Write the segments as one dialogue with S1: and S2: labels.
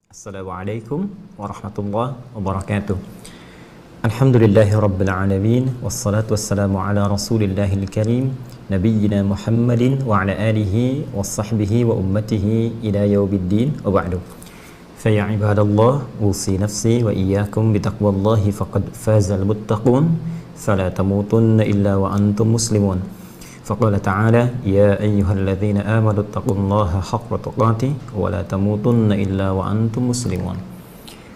S1: Assalamualaikum warahmatullahi wabarakatuh. Alhamdulillahi rabbil alamin, wassalatu wassalamu ala rasulillahil karim, nabiyyina Muhammadin wa ala alihi wa sahbihi wa ummatihi ila yaumiddin, wa ba'du. Fa ya ibadallah, usi nafsi wa iyyakum bitaqwallahi faqad fazal muttaqun, fala tamutunna illa wa antum muslimun. Faqala ta'ala, ya ayyuhalladzina amanu taqullaha haqqa tuqatih wa la tamutunna illa wa antum muslimun.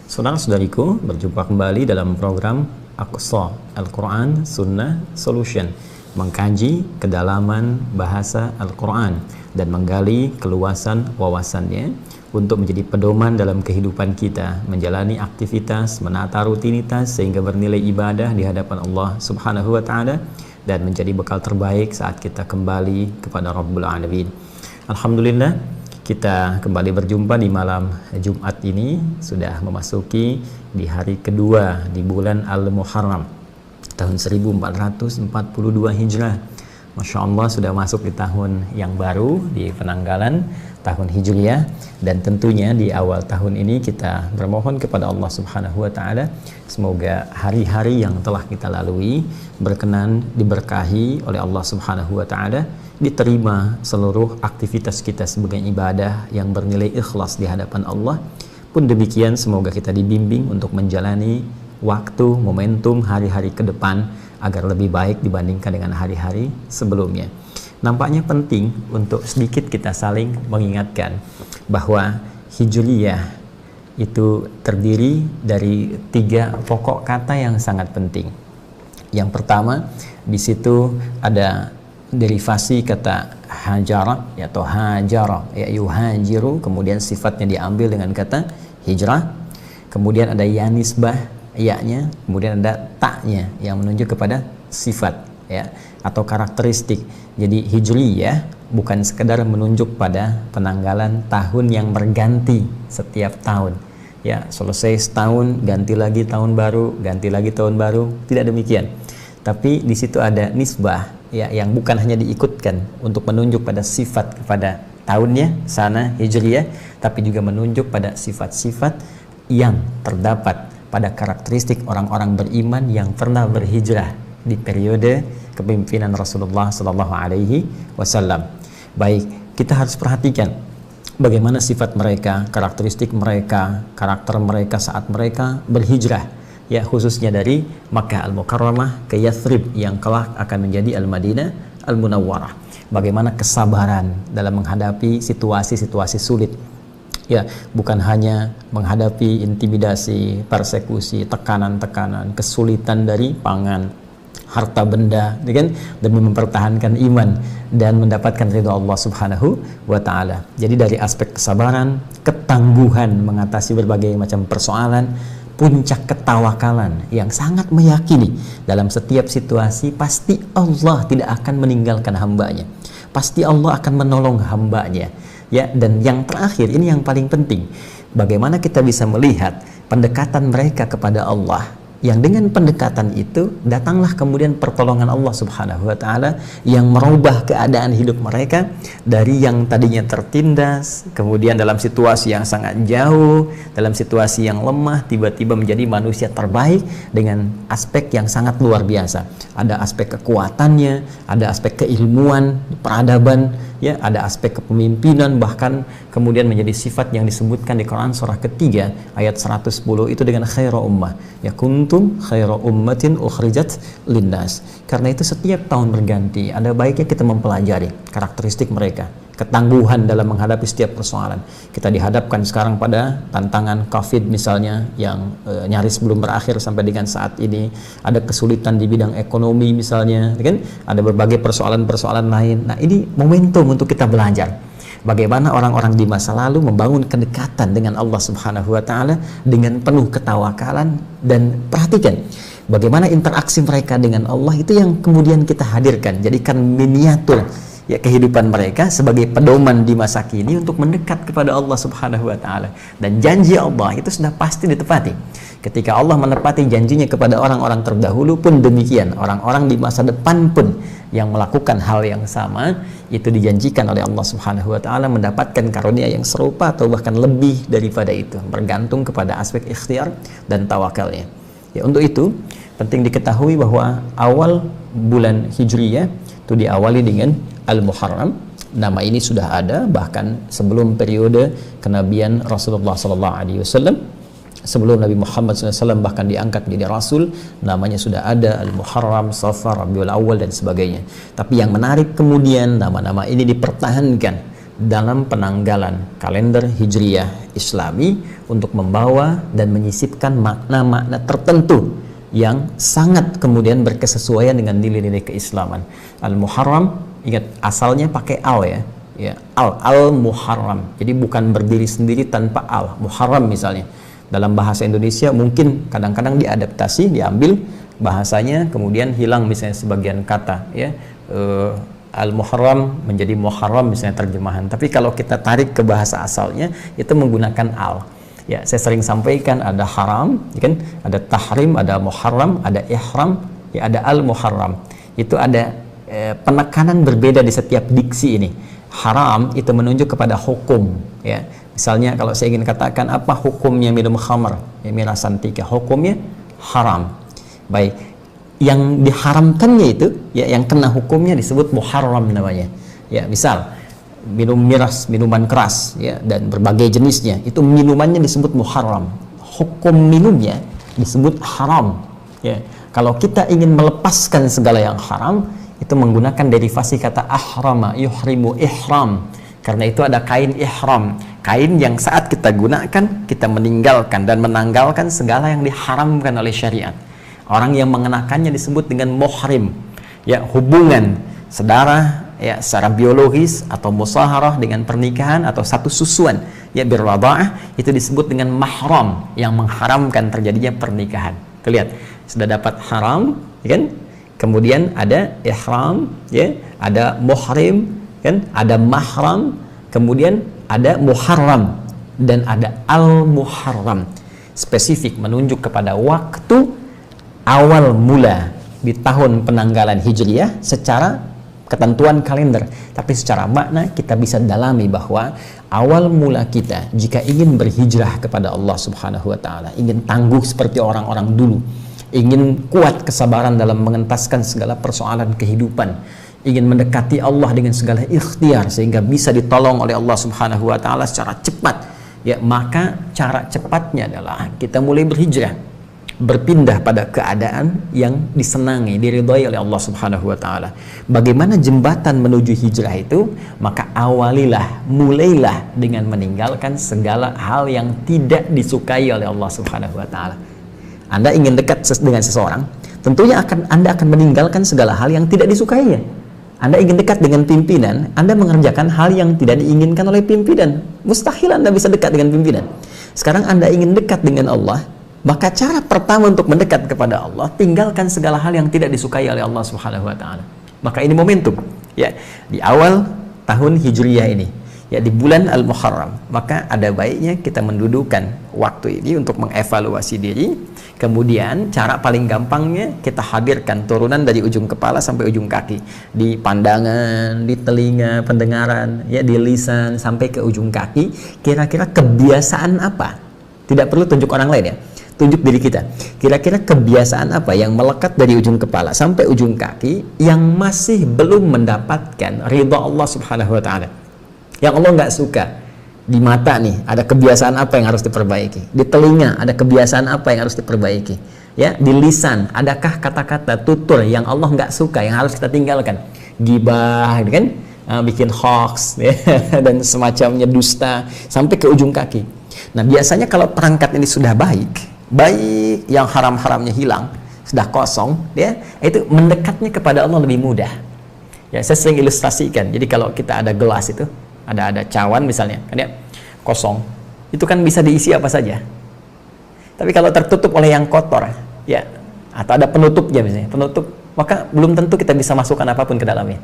S1: Saudara-saudariku, berjumpa kembali dalam program Aqsa Al-Quran Sunnah Solution, mengkaji kedalaman bahasa Al-Quran dan menggali keluasan wawasannya untuk menjadi pedoman dalam kehidupan kita, menjalani aktivitas, menata rutinitas sehingga bernilai ibadah di hadapan Allah Subhanahu wa Ta'ala dan menjadi bekal terbaik saat kita kembali kepada Rabbul Alamin. Alhamdulillah, kita kembali berjumpa di malam Jumat ini, sudah memasuki di hari kedua di bulan Al-Muharram tahun 1442 Hijrah. Masya Allah, sudah masuk di tahun yang baru, di penanggalan tahun Hijriah, dan tentunya di awal tahun ini kita bermohon kepada Allah Subhanahu wa Ta'ala semoga hari-hari yang telah kita lalui berkenan diberkahi oleh Allah Subhanahu wa Ta'ala, diterima seluruh aktivitas kita sebagai ibadah yang bernilai ikhlas di hadapan Allah. Pun demikian, semoga kita dibimbing untuk menjalani waktu, momentum hari-hari ke depan agar lebih baik dibandingkan dengan hari-hari sebelumnya. Nampaknya penting untuk sedikit kita saling mengingatkan bahwa Hijriyah itu terdiri dari 3 pokok kata yang sangat penting. Yang pertama, di situ ada derivasi kata hajara atau hajara, ya yuhajiru, kemudian sifatnya diambil dengan kata hijrah. Kemudian ada ya nisbah, ya-nya, kemudian ada taknya yang menunjuk kepada sifat, ya, atau karakteristik. Jadi Hijriyah bukan sekedar menunjuk pada penanggalan tahun yang berganti setiap tahun, ya, selesai setahun ganti lagi tahun baru, ganti lagi tahun baru, tidak demikian. Tapi di situ ada nisbah, ya, yang bukan hanya diikutkan untuk menunjuk pada sifat kepada tahunnya sana Hijriyah, tapi juga menunjuk pada sifat-sifat yang terdapat pada karakteristik orang-orang beriman yang pernah berhijrah di periode kepemimpinan Rasulullah Sallallahu Alaihi Wasallam. Baik, kita harus perhatikan bagaimana sifat mereka, karakteristik mereka, karakter mereka saat mereka berhijrah, ya, khususnya dari Makkah Al-Mukarramah ke Yathrib yang kelak akan menjadi Al-Madinah Al-Munawwarah. Bagaimana kesabaran dalam menghadapi situasi-situasi sulit, ya, bukan hanya menghadapi intimidasi, persekusi, tekanan-tekanan, kesulitan dari pangan, harta benda, kan, demi mempertahankan iman dan mendapatkan ridha Allah Subhanahu wa Ta'ala. Jadi dari aspek kesabaran, ketangguhan mengatasi berbagai macam persoalan, puncak ketawakalan yang sangat meyakini dalam setiap situasi pasti Allah tidak akan meninggalkan hambanya, pasti Allah akan menolong hambanya, ya. Dan yang terakhir, ini yang paling penting, bagaimana kita bisa melihat pendekatan mereka kepada Allah, yang dengan pendekatan itu datanglah kemudian pertolongan Allah Subhanahu wa Ta'ala yang merubah keadaan hidup mereka dari yang tadinya tertindas, kemudian dalam situasi yang sangat jauh, dalam situasi yang lemah, tiba-tiba menjadi manusia terbaik dengan aspek yang sangat luar biasa. Ada aspek kekuatannya, ada aspek keilmuan, peradaban, ya, ada aspek kepemimpinan, bahkan kemudian menjadi sifat yang disebutkan di Quran surah ketiga ayat 110 itu dengan khaira ummah, ya kuntum khaira ummatin ukhrijat linnas. Karena itu setiap tahun berganti, ada baiknya kita mempelajari karakteristik mereka, ketangguhan dalam menghadapi setiap persoalan. Kita dihadapkan sekarang pada tantangan COVID misalnya yang nyaris belum berakhir sampai dengan saat ini. Ada kesulitan di bidang ekonomi misalnya, kan? Ada berbagai persoalan-persoalan lain. Nah, ini momentum untuk kita belajar bagaimana orang-orang di masa lalu membangun kedekatan dengan Allah Subhanahu wa Ta'ala dengan penuh ketawakalan. Dan perhatikan bagaimana interaksi mereka dengan Allah itu yang kemudian kita hadirkan, jadikan miniatur ya kehidupan mereka sebagai pedoman di masa kini untuk mendekat kepada Allah Subhanahu wa taala. Dan janji Allah itu sudah pasti ditepati. Ketika Allah menepati janjinya kepada orang-orang terdahulu pun demikian, orang-orang di masa depan pun yang melakukan hal yang sama itu dijanjikan oleh Allah Subhanahu wa taala mendapatkan karunia yang serupa atau bahkan lebih daripada itu, bergantung kepada aspek ikhtiar dan tawakalnya. Ya, untuk itu penting diketahui bahwa awal bulan Hijriyah itu diawali dengan Al-Muharram. Nama ini sudah ada bahkan sebelum periode kenabian Rasulullah SAW. Sebelum Nabi Muhammad SAW bahkan diangkat menjadi Rasul, namanya sudah ada Al-Muharram, Safar, Rabiul Awal dan sebagainya. Tapi yang menarik kemudian nama-nama ini dipertahankan dalam penanggalan kalender Hijriyah Islami untuk membawa dan menyisipkan makna-makna tertentu yang sangat kemudian berkesesuaian dengan nilai-nilai keislaman. Al-Muharram, ingat asalnya pakai al ya, al-Muharram. Jadi bukan berdiri sendiri tanpa al. Muharram misalnya. Dalam bahasa Indonesia mungkin kadang-kadang diadaptasi, diambil bahasanya, kemudian hilang misalnya sebagian kata ya. Al-Muharram menjadi Muharram misalnya terjemahan. Tapi kalau kita tarik ke bahasa asalnya itu menggunakan al. Ya, saya sering sampaikan ada haram, ya kan? Ada tahrim, ada muharram, ada ihram, ya ada al-muharram. Itu ada penekanan berbeda di setiap diksi ini. Haram itu menunjuk kepada hukum, ya. Misalnya kalau saya ingin katakan apa hukumnya minum khamr, ya, miras antika, hukumnya haram. Baik, yang diharamkannya itu, ya yang kena hukumnya disebut muharram namanya. Ya, misal minum miras, minuman keras, ya dan berbagai jenisnya, itu minumannya disebut muharram. Hukum minumnya disebut haram. Ya, kalau kita ingin melepaskan segala yang haram, itu menggunakan derivasi kata ahrama, yuhrimu, ihram. Karena itu ada kain ihram, kain yang saat kita gunakan kita meninggalkan dan menanggalkan segala yang diharamkan oleh syariat. Orang yang mengenakannya disebut dengan muhrim, ya hubungan saudara ya secara biologis atau musaharah dengan pernikahan atau satu susuan ya birrada'ah itu disebut dengan mahram yang mengharamkan terjadinya pernikahan. Lihat, sudah dapat haram, ya kan? Kemudian ada ihram, ya, ada muhrim, kan, ada mahram, kemudian ada muharram dan ada al-muharram. Spesifik menunjuk kepada waktu awal mula di tahun penanggalan Hijriyah secara ketentuan kalender, tapi secara makna kita bisa dalami bahwa awal mula kita jika ingin berhijrah kepada Allah Subhanahu wa taala, ingin tangguh seperti orang-orang dulu, ingin kuat kesabaran dalam mengentaskan segala persoalan kehidupan, ingin mendekati Allah dengan segala ikhtiar sehingga bisa ditolong oleh Allah Subhanahu wa taala secara cepat, ya maka cara cepatnya adalah kita mulai berhijrah, berpindah pada keadaan yang disenangi, diridhai oleh Allah Subhanahu wa taala. Bagaimana jembatan menuju hijrah itu? Maka awalilah, mulailah dengan meninggalkan segala hal yang tidak disukai oleh Allah Subhanahu wa taala. Anda ingin dekat dengan seseorang, tentunya Anda akan meninggalkan segala hal yang tidak disukainya. Anda ingin dekat dengan pimpinan, Anda mengerjakan hal yang tidak diinginkan oleh pimpinan. Mustahil Anda bisa dekat dengan pimpinan. Sekarang Anda ingin dekat dengan Allah, maka cara pertama untuk mendekat kepada Allah, tinggalkan segala hal yang tidak disukai oleh Allah Subhanahu wa taala. Maka ini momentum, ya, di awal tahun Hijriyah ini, ya di bulan Al-Muharram, maka ada baiknya kita mendudukan waktu ini untuk mengevaluasi diri. Kemudian cara paling gampangnya kita hadirkan turunan dari ujung kepala sampai ujung kaki, di pandangan, di telinga, pendengaran, ya di lisan sampai ke ujung kaki. Kira-kira kebiasaan apa? Tidak perlu tunjuk orang lain ya, tunjuk diri kita. Kira-kira kebiasaan apa yang melekat dari ujung kepala sampai ujung kaki yang masih belum mendapatkan ridha Allah Subhanahu wa taala, yang Allah nggak suka. Di mata nih ada kebiasaan apa yang harus diperbaiki, di telinga ada kebiasaan apa yang harus diperbaiki, ya di lisan adakah kata-kata tutur yang Allah nggak suka yang harus kita tinggalkan, gibah gitu kan, bikin hoax ya, dan semacamnya, dusta, sampai ke ujung kaki. Nah biasanya kalau perangkat ini sudah baik, yang haram-haramnya hilang, sudah kosong, ya itu mendekatnya kepada Allah lebih mudah. Ya saya sering ilustrasikan, jadi kalau kita ada gelas itu, ada cawan misalnya, kan ya, kosong, itu kan bisa diisi apa saja. Tapi kalau tertutup oleh yang kotor, ya, atau ada penutupnya misalnya, penutup, maka belum tentu kita bisa masukkan apapun ke dalamnya.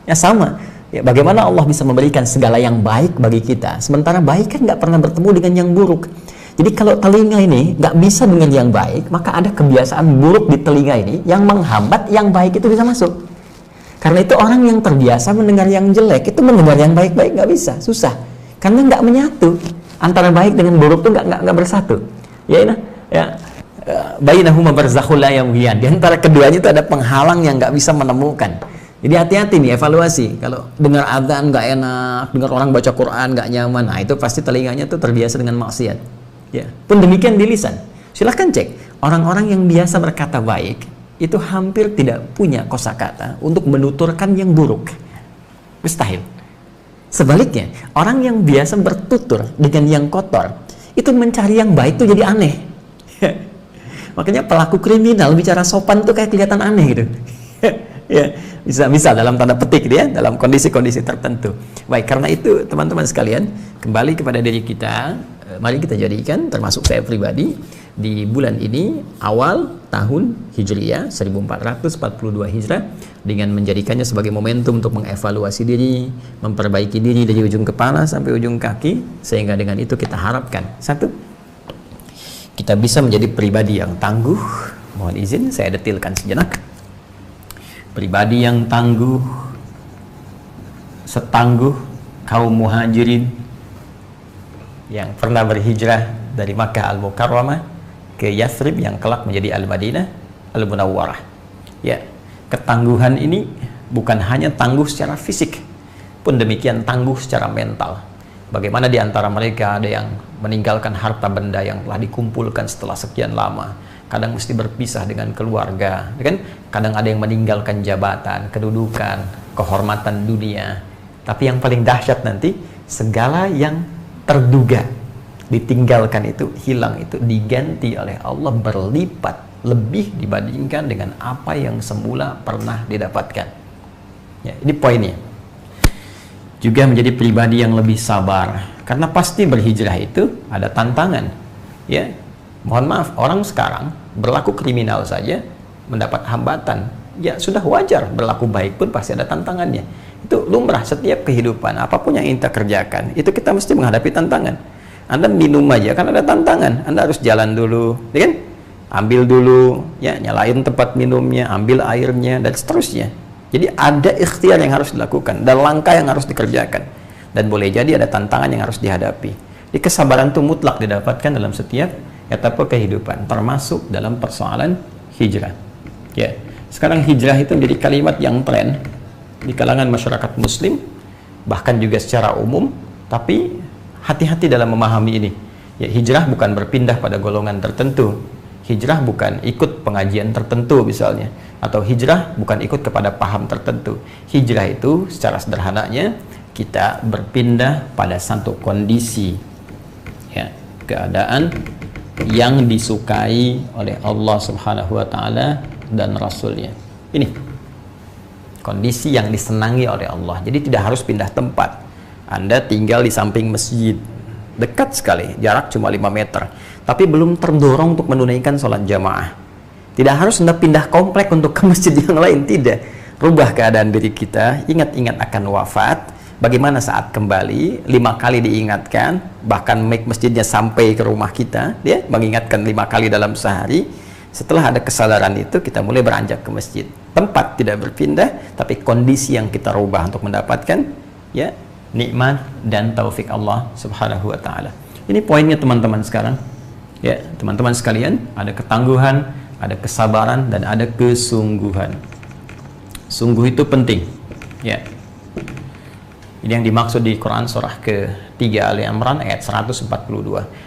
S1: Ya sama. Ya, bagaimana Allah bisa memberikan segala yang baik bagi kita, sementara baik kan nggak pernah bertemu dengan yang buruk. Jadi kalau telinga ini nggak bisa dengan yang baik, maka ada kebiasaan buruk di telinga ini yang menghambat yang baik itu bisa masuk. Karena itu orang yang terbiasa mendengar yang jelek, itu mendengar yang baik-baik nggak bisa, susah. Karena nggak menyatu. Antara baik dengan buruk itu nggak bersatu. Bainahuma barzakhul la yabghiyan. Di antara keduanya itu ada penghalang yang nggak bisa menemukan. Jadi hati-hati nih, evaluasi. Kalau dengar adzan nggak enak, dengar orang baca Quran nggak nyaman, nah itu pasti telinganya tuh terbiasa dengan maksiat. Ya, pun demikian di lisan. Silahkan cek. Orang-orang yang biasa berkata baik itu hampir tidak punya kosakata untuk menuturkan yang buruk. Mustahil. Sebaliknya, orang yang biasa bertutur dengan yang kotor itu mencari yang baik tuh jadi aneh. Makanya pelaku kriminal bicara sopan tuh kayak kelihatan aneh gitu. Ya, bisa dalam tanda petik dia dalam kondisi-kondisi tertentu. Baik, karena itu teman-teman sekalian, kembali kepada diri kita, mari kita jadikan, termasuk saya pribadi, di bulan ini awal tahun Hijriah 1442 Hijrah, dengan menjadikannya sebagai momentum untuk mengevaluasi diri, memperbaiki diri dari ujung kepala sampai ujung kaki, sehingga dengan itu kita harapkan, satu, kita bisa menjadi pribadi yang tangguh. Mohon izin saya detilkan sejenak. Pribadi yang tangguh, setangguh kaum muhajirin yang pernah berhijrah dari Makkah Al-Mukarramah ke Yathrib yang kelak menjadi Al-Madinah Al-Munawwarah. Ya, ketangguhan ini bukan hanya tangguh secara fisik, pun demikian tangguh secara mental. Bagaimana di antara mereka ada yang meninggalkan harta benda yang telah dikumpulkan setelah sekian lama, kadang mesti berpisah dengan keluarga, kan? Kadang ada yang meninggalkan jabatan, kedudukan, kehormatan dunia. Tapi yang paling dahsyat nanti, segala yang terduga ditinggalkan itu, hilang itu, diganti oleh Allah berlipat lebih dibandingkan dengan apa yang semula pernah didapatkan. Ya, ini poinnya. Juga menjadi pribadi yang lebih sabar, karena pasti berhijrah itu ada tantangan. Ya, mohon maaf, orang sekarang berlaku kriminal saja mendapat hambatan. Ya sudah wajar, berlaku baik pun pasti ada tantangannya. Itu lumrah setiap kehidupan, apapun yang kita kerjakan, itu kita mesti menghadapi tantangan. Anda minum aja kan ada tantangan, Anda harus jalan dulu, ya kan? Ambil dulu, ya, nyalain tempat minumnya, ambil airnya, dan seterusnya. Jadi ada ikhtiar yang harus dilakukan, dan langkah yang harus dikerjakan. Dan boleh jadi ada tantangan yang harus dihadapi. Di kesabaran itu mutlak didapatkan dalam setiap etapa kehidupan, termasuk dalam persoalan hijrah. Ya, sekarang hijrah itu menjadi kalimat yang tren di kalangan masyarakat muslim, bahkan juga secara umum. Tapi hati-hati dalam memahami ini. Ya, hijrah bukan berpindah pada golongan tertentu. Hijrah bukan ikut pengajian tertentu misalnya, atau hijrah bukan ikut kepada paham tertentu. Hijrah itu secara sederhananya kita berpindah pada satu kondisi, ya, keadaan yang disukai oleh Allah Subhanahu wa Ta'ala dan Rasulnya. Ini kondisi yang disenangi oleh Allah. Jadi tidak harus pindah tempat. Anda tinggal di samping masjid, dekat sekali, jarak cuma 5 meter, tapi belum terdorong untuk menunaikan sholat jamaah. Tidak harus Anda pindah komplek untuk ke masjid yang lain, tidak. Rubah keadaan diri kita, ingat-ingat akan wafat. Bagaimana saat kembali, 5 kali diingatkan, bahkan make masjidnya sampai ke rumah kita, dia mengingatkan 5 kali dalam sehari. Setelah ada kesadaran itu, kita mulai beranjak ke masjid. Tempat tidak berpindah, tapi kondisi yang kita rubah untuk mendapatkan, ya, nikmat dan taufik Allah Subhanahu wa Ta'ala. Ini poinnya teman-teman sekarang. Ya, teman-teman sekalian, ada ketangguhan, ada kesabaran, dan ada kesungguhan. Sungguh itu penting. Ya. Ini yang dimaksud di Quran surah ke-3 Ali Imran ayat 142.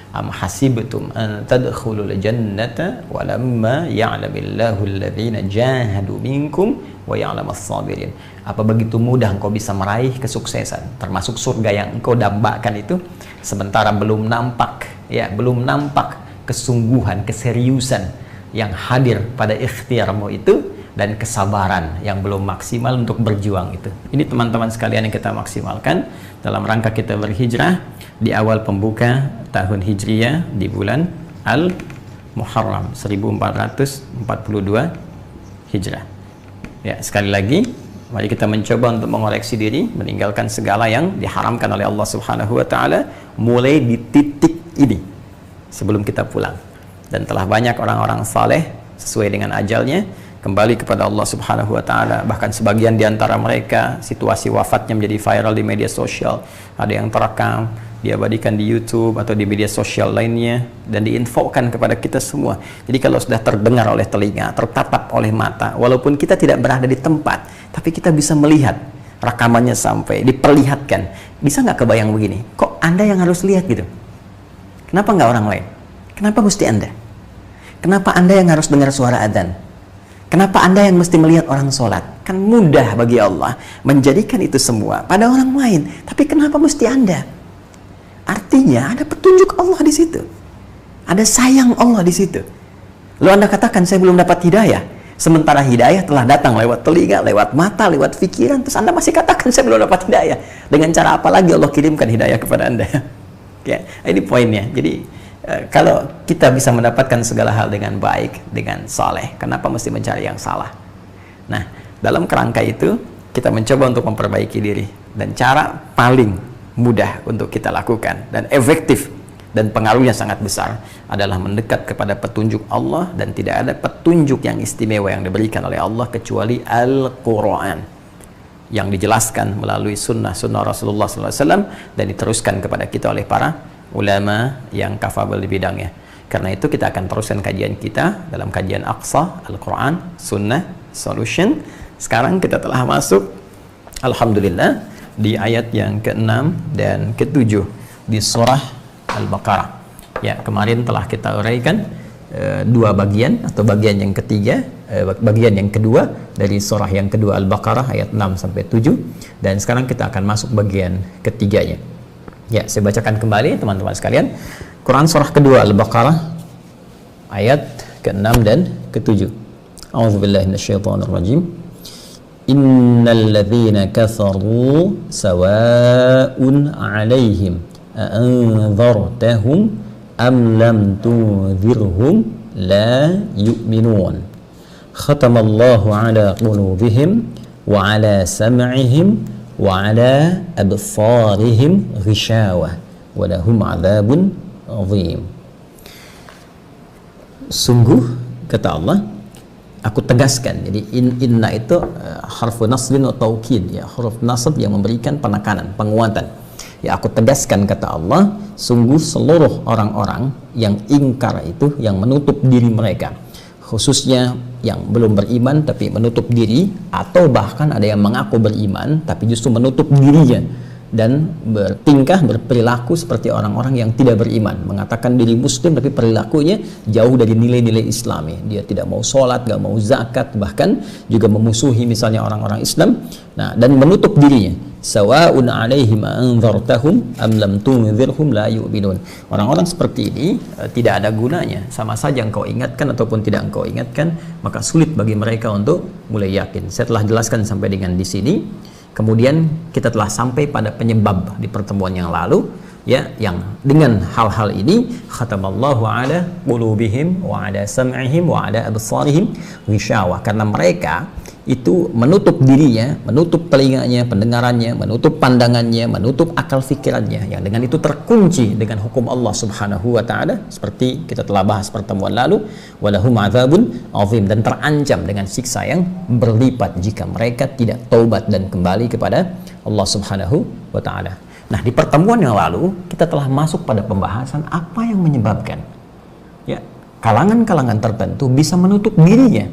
S1: Am hasibtum an tadkhulul jannata wa lamma ya'lamillahu alladhina jahadu minkum wa ya'lamas sabirin. Apa begitu mudah engkau bisa meraih kesuksesan, termasuk surga yang engkau dambakan itu, sementara belum nampak, ya, belum nampak kesungguhan, keseriusan yang hadir pada ikhtiarmu itu, dan kesabaran yang belum maksimal untuk berjuang itu. Ini teman-teman sekalian yang kita maksimalkan dalam rangka kita berhijrah di awal pembuka tahun Hijriyah di bulan Al-Muharram 1442 Hijrah. Ya, sekali lagi Mari kita mencoba untuk mengoreksi diri, meninggalkan segala yang diharamkan oleh Allah Subhanahu wa taala mulai di titik ini sebelum kita pulang. Dan telah banyak orang-orang saleh sesuai dengan ajalnya kembali kepada Allah Subhanahu wa taala. Bahkan sebagian di antara mereka situasi wafatnya menjadi viral di media sosial. Ada yang terekam, diabadikan di YouTube atau di media sosial lainnya dan diinfokan kepada kita semua. Jadi kalau sudah terdengar oleh telinga, tertatap oleh mata, walaupun kita tidak berada di tempat, tapi kita bisa melihat rekamannya sampai diperlihatkan. Bisa nggak kebayang begini? Kok Anda yang harus lihat gitu? Kenapa nggak orang lain? Kenapa mesti Anda? Kenapa Anda yang harus dengar suara adzan? Kenapa Anda yang mesti melihat orang sholat? Kan mudah bagi Allah menjadikan itu semua pada orang lain. Tapi kenapa mesti Anda? Artinya ada petunjuk Allah di situ. Ada sayang Allah di situ. Lalu Anda katakan saya belum dapat hidayah. Sementara hidayah telah datang lewat telinga, lewat mata, lewat pikiran. Terus Anda masih katakan saya belum dapat hidayah. Dengan cara apa lagi Allah kirimkan hidayah kepada Anda? Ya, ini poinnya. Jadi kalau kita bisa mendapatkan segala hal dengan baik, dengan saleh, kenapa mesti mencari yang salah? Nah, dalam kerangka itu kita mencoba untuk memperbaiki diri. Dan cara paling mudah untuk kita lakukan dan efektif dan pengaruhnya sangat besar adalah mendekat kepada petunjuk Allah, dan tidak ada petunjuk yang istimewa yang diberikan oleh Allah kecuali Al-Quran yang dijelaskan melalui sunnah Rasulullah SAW dan diteruskan kepada kita oleh para ulama yang kafabel di bidangnya. Karena itu kita akan teruskan kajian kita dalam kajian Aqsa, Al-Quran, Sunnah, Solution. Sekarang kita telah masuk, Alhamdulillah, di ayat yang ke-6 dan ke-7 di surah Al-Baqarah. Ya, kemarin telah kita uraikan dua bagian atau bagian yang ketiga, bagian yang kedua dari surah yang kedua Al-Baqarah ayat 6 sampai 7, dan sekarang kita akan masuk bagian ketiganya. Ya, saya bacakan kembali teman-teman sekalian. Quran surah kedua Al-Baqarah ayat ke-6 dan ke-7. A'udzubillahi minasyaitonirrajim. Innal ladzina kafaru sawa'un 'alaihim a'anzartahum am lam tunzirhum la yu'minun. Khatamallahu 'ala qulubihim wa 'ala sam'ihim wa 'ala absarihim ghishawah wa lahum 'adzabun 'adzim. Sungguh, kata Allah, aku tegaskan. Jadi inna itu harfu nasbin atau taukid, ya, huruf nasab yang memberikan penekanan, penguatan. Ya, aku tegaskan, kata Allah, sungguh seluruh orang-orang yang ingkar itu, yang menutup diri mereka, khususnya yang belum beriman tapi menutup diri, atau bahkan ada yang mengaku beriman tapi justru menutup dirinya dan bertingkah, berperilaku seperti orang-orang yang tidak beriman, mengatakan diri muslim tapi perilakunya jauh dari nilai-nilai islami. Dia tidak mau sholat, gak mau zakat, bahkan juga memusuhi misalnya orang-orang Islam. Nah, dan menutup dirinya. Sawa'un 'alaihim anzartahum am lam tunzirhum la yu'minun. Orang-orang seperti ini tidak ada gunanya, sama saja engkau ingatkan ataupun tidak engkau ingatkan, maka sulit bagi mereka untuk mulai yakin. Saya telah jelaskan sampai dengan di sini. Kemudian kita telah sampai pada penyebab di pertemuan yang lalu, ya, yang dengan hal-hal ini khatamallahu 'ala qulubihim wa 'ala sam'ihim wa 'ala absarihim ghishawah, karena mereka itu menutup dirinya, menutup telinganya, pendengarannya, menutup pandangannya, menutup akal fikirannya, yang dengan itu terkunci dengan hukum Allah Subhanahu wa taala, seperti kita telah bahas pertemuan lalu, walahum adzabun azim, dan terancam dengan siksa yang berlipat jika mereka tidak taubat dan kembali kepada Allah Subhanahu wa taala. Nah, di pertemuan yang lalu kita telah masuk pada pembahasan apa yang menyebabkan, ya, kalangan-kalangan tertentu bisa menutup dirinya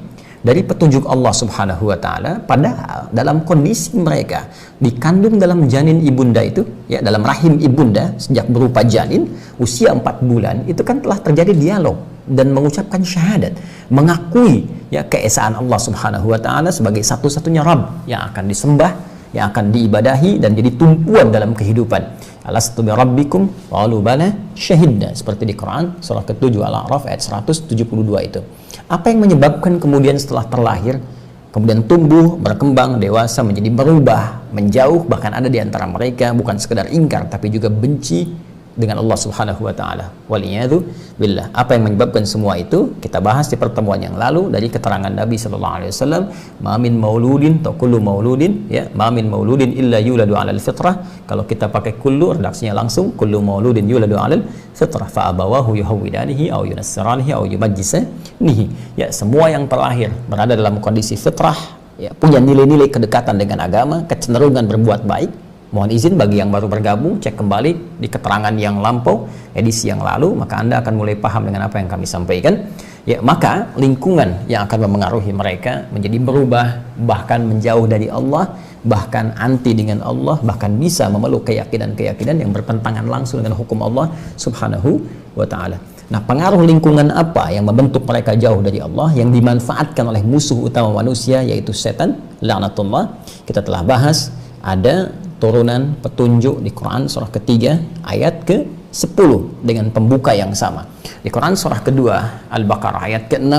S1: dari petunjuk Allah Subhanahu wa taala, padahal dalam kondisi mereka dikandung dalam janin ibunda itu, ya, dalam rahim ibunda sejak berupa janin usia 4 bulan, itu kan telah terjadi dialog dan mengucapkan syahadat, mengakui, ya, keesaan Allah Subhanahu wa taala sebagai satu-satunya Rabb yang akan disembah, yang akan diibadahi dan jadi tumpuan dalam kehidupan. Alastu bi rabbikum qalu bala syahidna, seperti di Quran surah ke-7 Al-A'raf ayat 172 itu. Apa yang menyebabkan kemudian setelah terlahir, kemudian tumbuh, berkembang, dewasa, menjadi berubah, menjauh, bahkan ada di antara mereka bukan sekedar ingkar tapi juga benci, dengan Allah Subhanahu wa taala. Waliyadu billah. Apa yang menyebabkan semua itu kita bahas di pertemuan yang lalu dari keterangan Nabi sallallahu alaihi wasallam, "Ma min mauludin atau kullu mauludin, ya, ma min mauludin illa yuladu 'alal fitrah." Kalau kita pakai kullu, redaksinya langsung kullu mauludin yuladu 'alal fitrah fa abawahu yuhawwidanihi aw yunassiranihi aw yumajjisanihi. Ya, semua yang terlahir berada dalam kondisi fitrah, ya, punya nilai-nilai kedekatan dengan agama, kecenderungan berbuat baik. Mohon izin bagi yang baru bergabung, cek kembali di keterangan yang lampau, edisi yang lalu, maka Anda akan mulai paham dengan apa yang kami sampaikan. Ya, maka lingkungan yang akan memengaruhi mereka menjadi berubah, bahkan menjauh dari Allah, bahkan anti dengan Allah, bahkan bisa memeluk keyakinan-keyakinan yang bertentangan langsung dengan hukum Allah Subhanahu wa taala. Nah, pengaruh lingkungan apa yang membentuk mereka jauh dari Allah, yang dimanfaatkan oleh musuh utama manusia, yaitu setan, laknatullah. Kita telah bahas ada turunan petunjuk di Quran surah ketiga ayat ke-10 dengan pembuka yang sama. Di Quran surah kedua Al-Baqarah ayat ke-6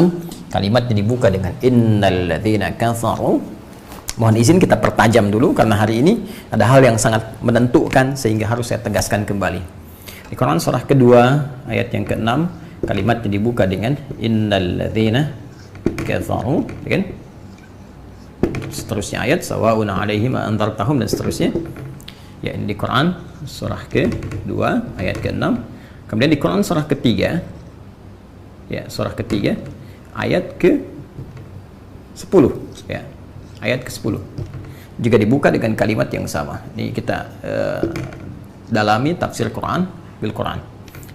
S1: kalimatnya dibuka dengan innal ladzina kafaru. Mohon izin kita pertajam dulu karena hari ini ada hal yang sangat menentukan sehingga harus saya tegaskan kembali. Di Quran surah kedua ayat yang ke-6 kalimatnya dibuka dengan innal ladzina kafaru, kan? Seterusnya ayat sawaun alaihim anzartahum dan seterusnya. Ya, ini di Quran surah ke-2 ayat ke-6. Kemudian di Quran surah ketiga, ya, surah ketiga ayat ke-10, ya, ayat ke-10 juga dibuka dengan kalimat yang sama. Ini kita dalami tafsir Quran bil Quran.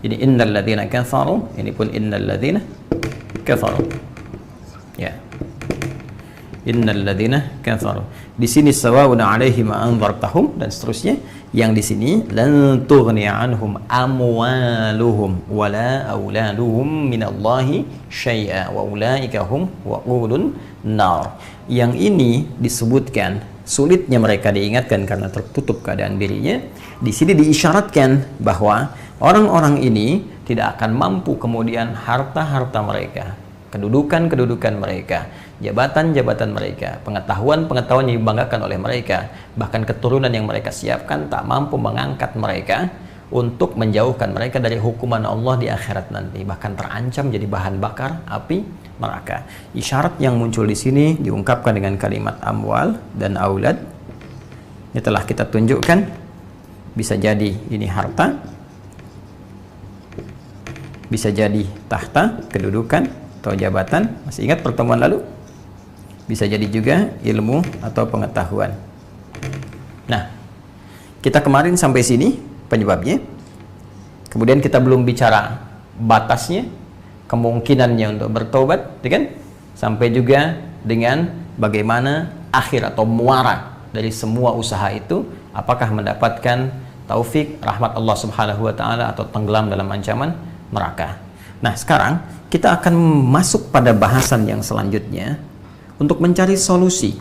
S1: Ini innal ladzina kafaru, ini pun innal ladzina kafaru, ya, innal ladzina kafaru. Di sini sawaun alaihim anzartahum dan seterusnya. Yang di sini lan tughni anhum amwaluhum wala auladuhum minallahi syai'a wa ulaika hum waqudun nar. Yang ini disebutkan sulitnya mereka diingatkan karena tertutup keadaan dirinya. Di sini diisyaratkan bahwa orang-orang ini tidak akan mampu kemudian harta-harta mereka, kedudukan-kedudukan mereka, jabatan-jabatan mereka, pengetahuan-pengetahuan yang dibanggakan oleh mereka, bahkan keturunan yang mereka siapkan tak mampu mengangkat mereka untuk menjauhkan mereka dari hukuman Allah di akhirat nanti, bahkan terancam jadi bahan bakar api neraka. Isyarat yang muncul di sini diungkapkan dengan kalimat amwal dan aulad. Ini telah kita tunjukkan, bisa jadi ini harta, bisa jadi tahta, kedudukan atau jabatan. Masih ingat pertemuan lalu? Bisa jadi juga ilmu atau pengetahuan. Nah, kita kemarin sampai sini penyebabnya. Kemudian kita belum bicara batasnya, kemungkinannya untuk bertobat, kan? Sampai juga dengan bagaimana akhir atau muara dari semua usaha itu, apakah mendapatkan taufik rahmat Allah Subhanahu wa taala atau tenggelam dalam ancaman neraka. Nah, sekarang kita akan masuk pada bahasan yang selanjutnya untuk mencari solusi.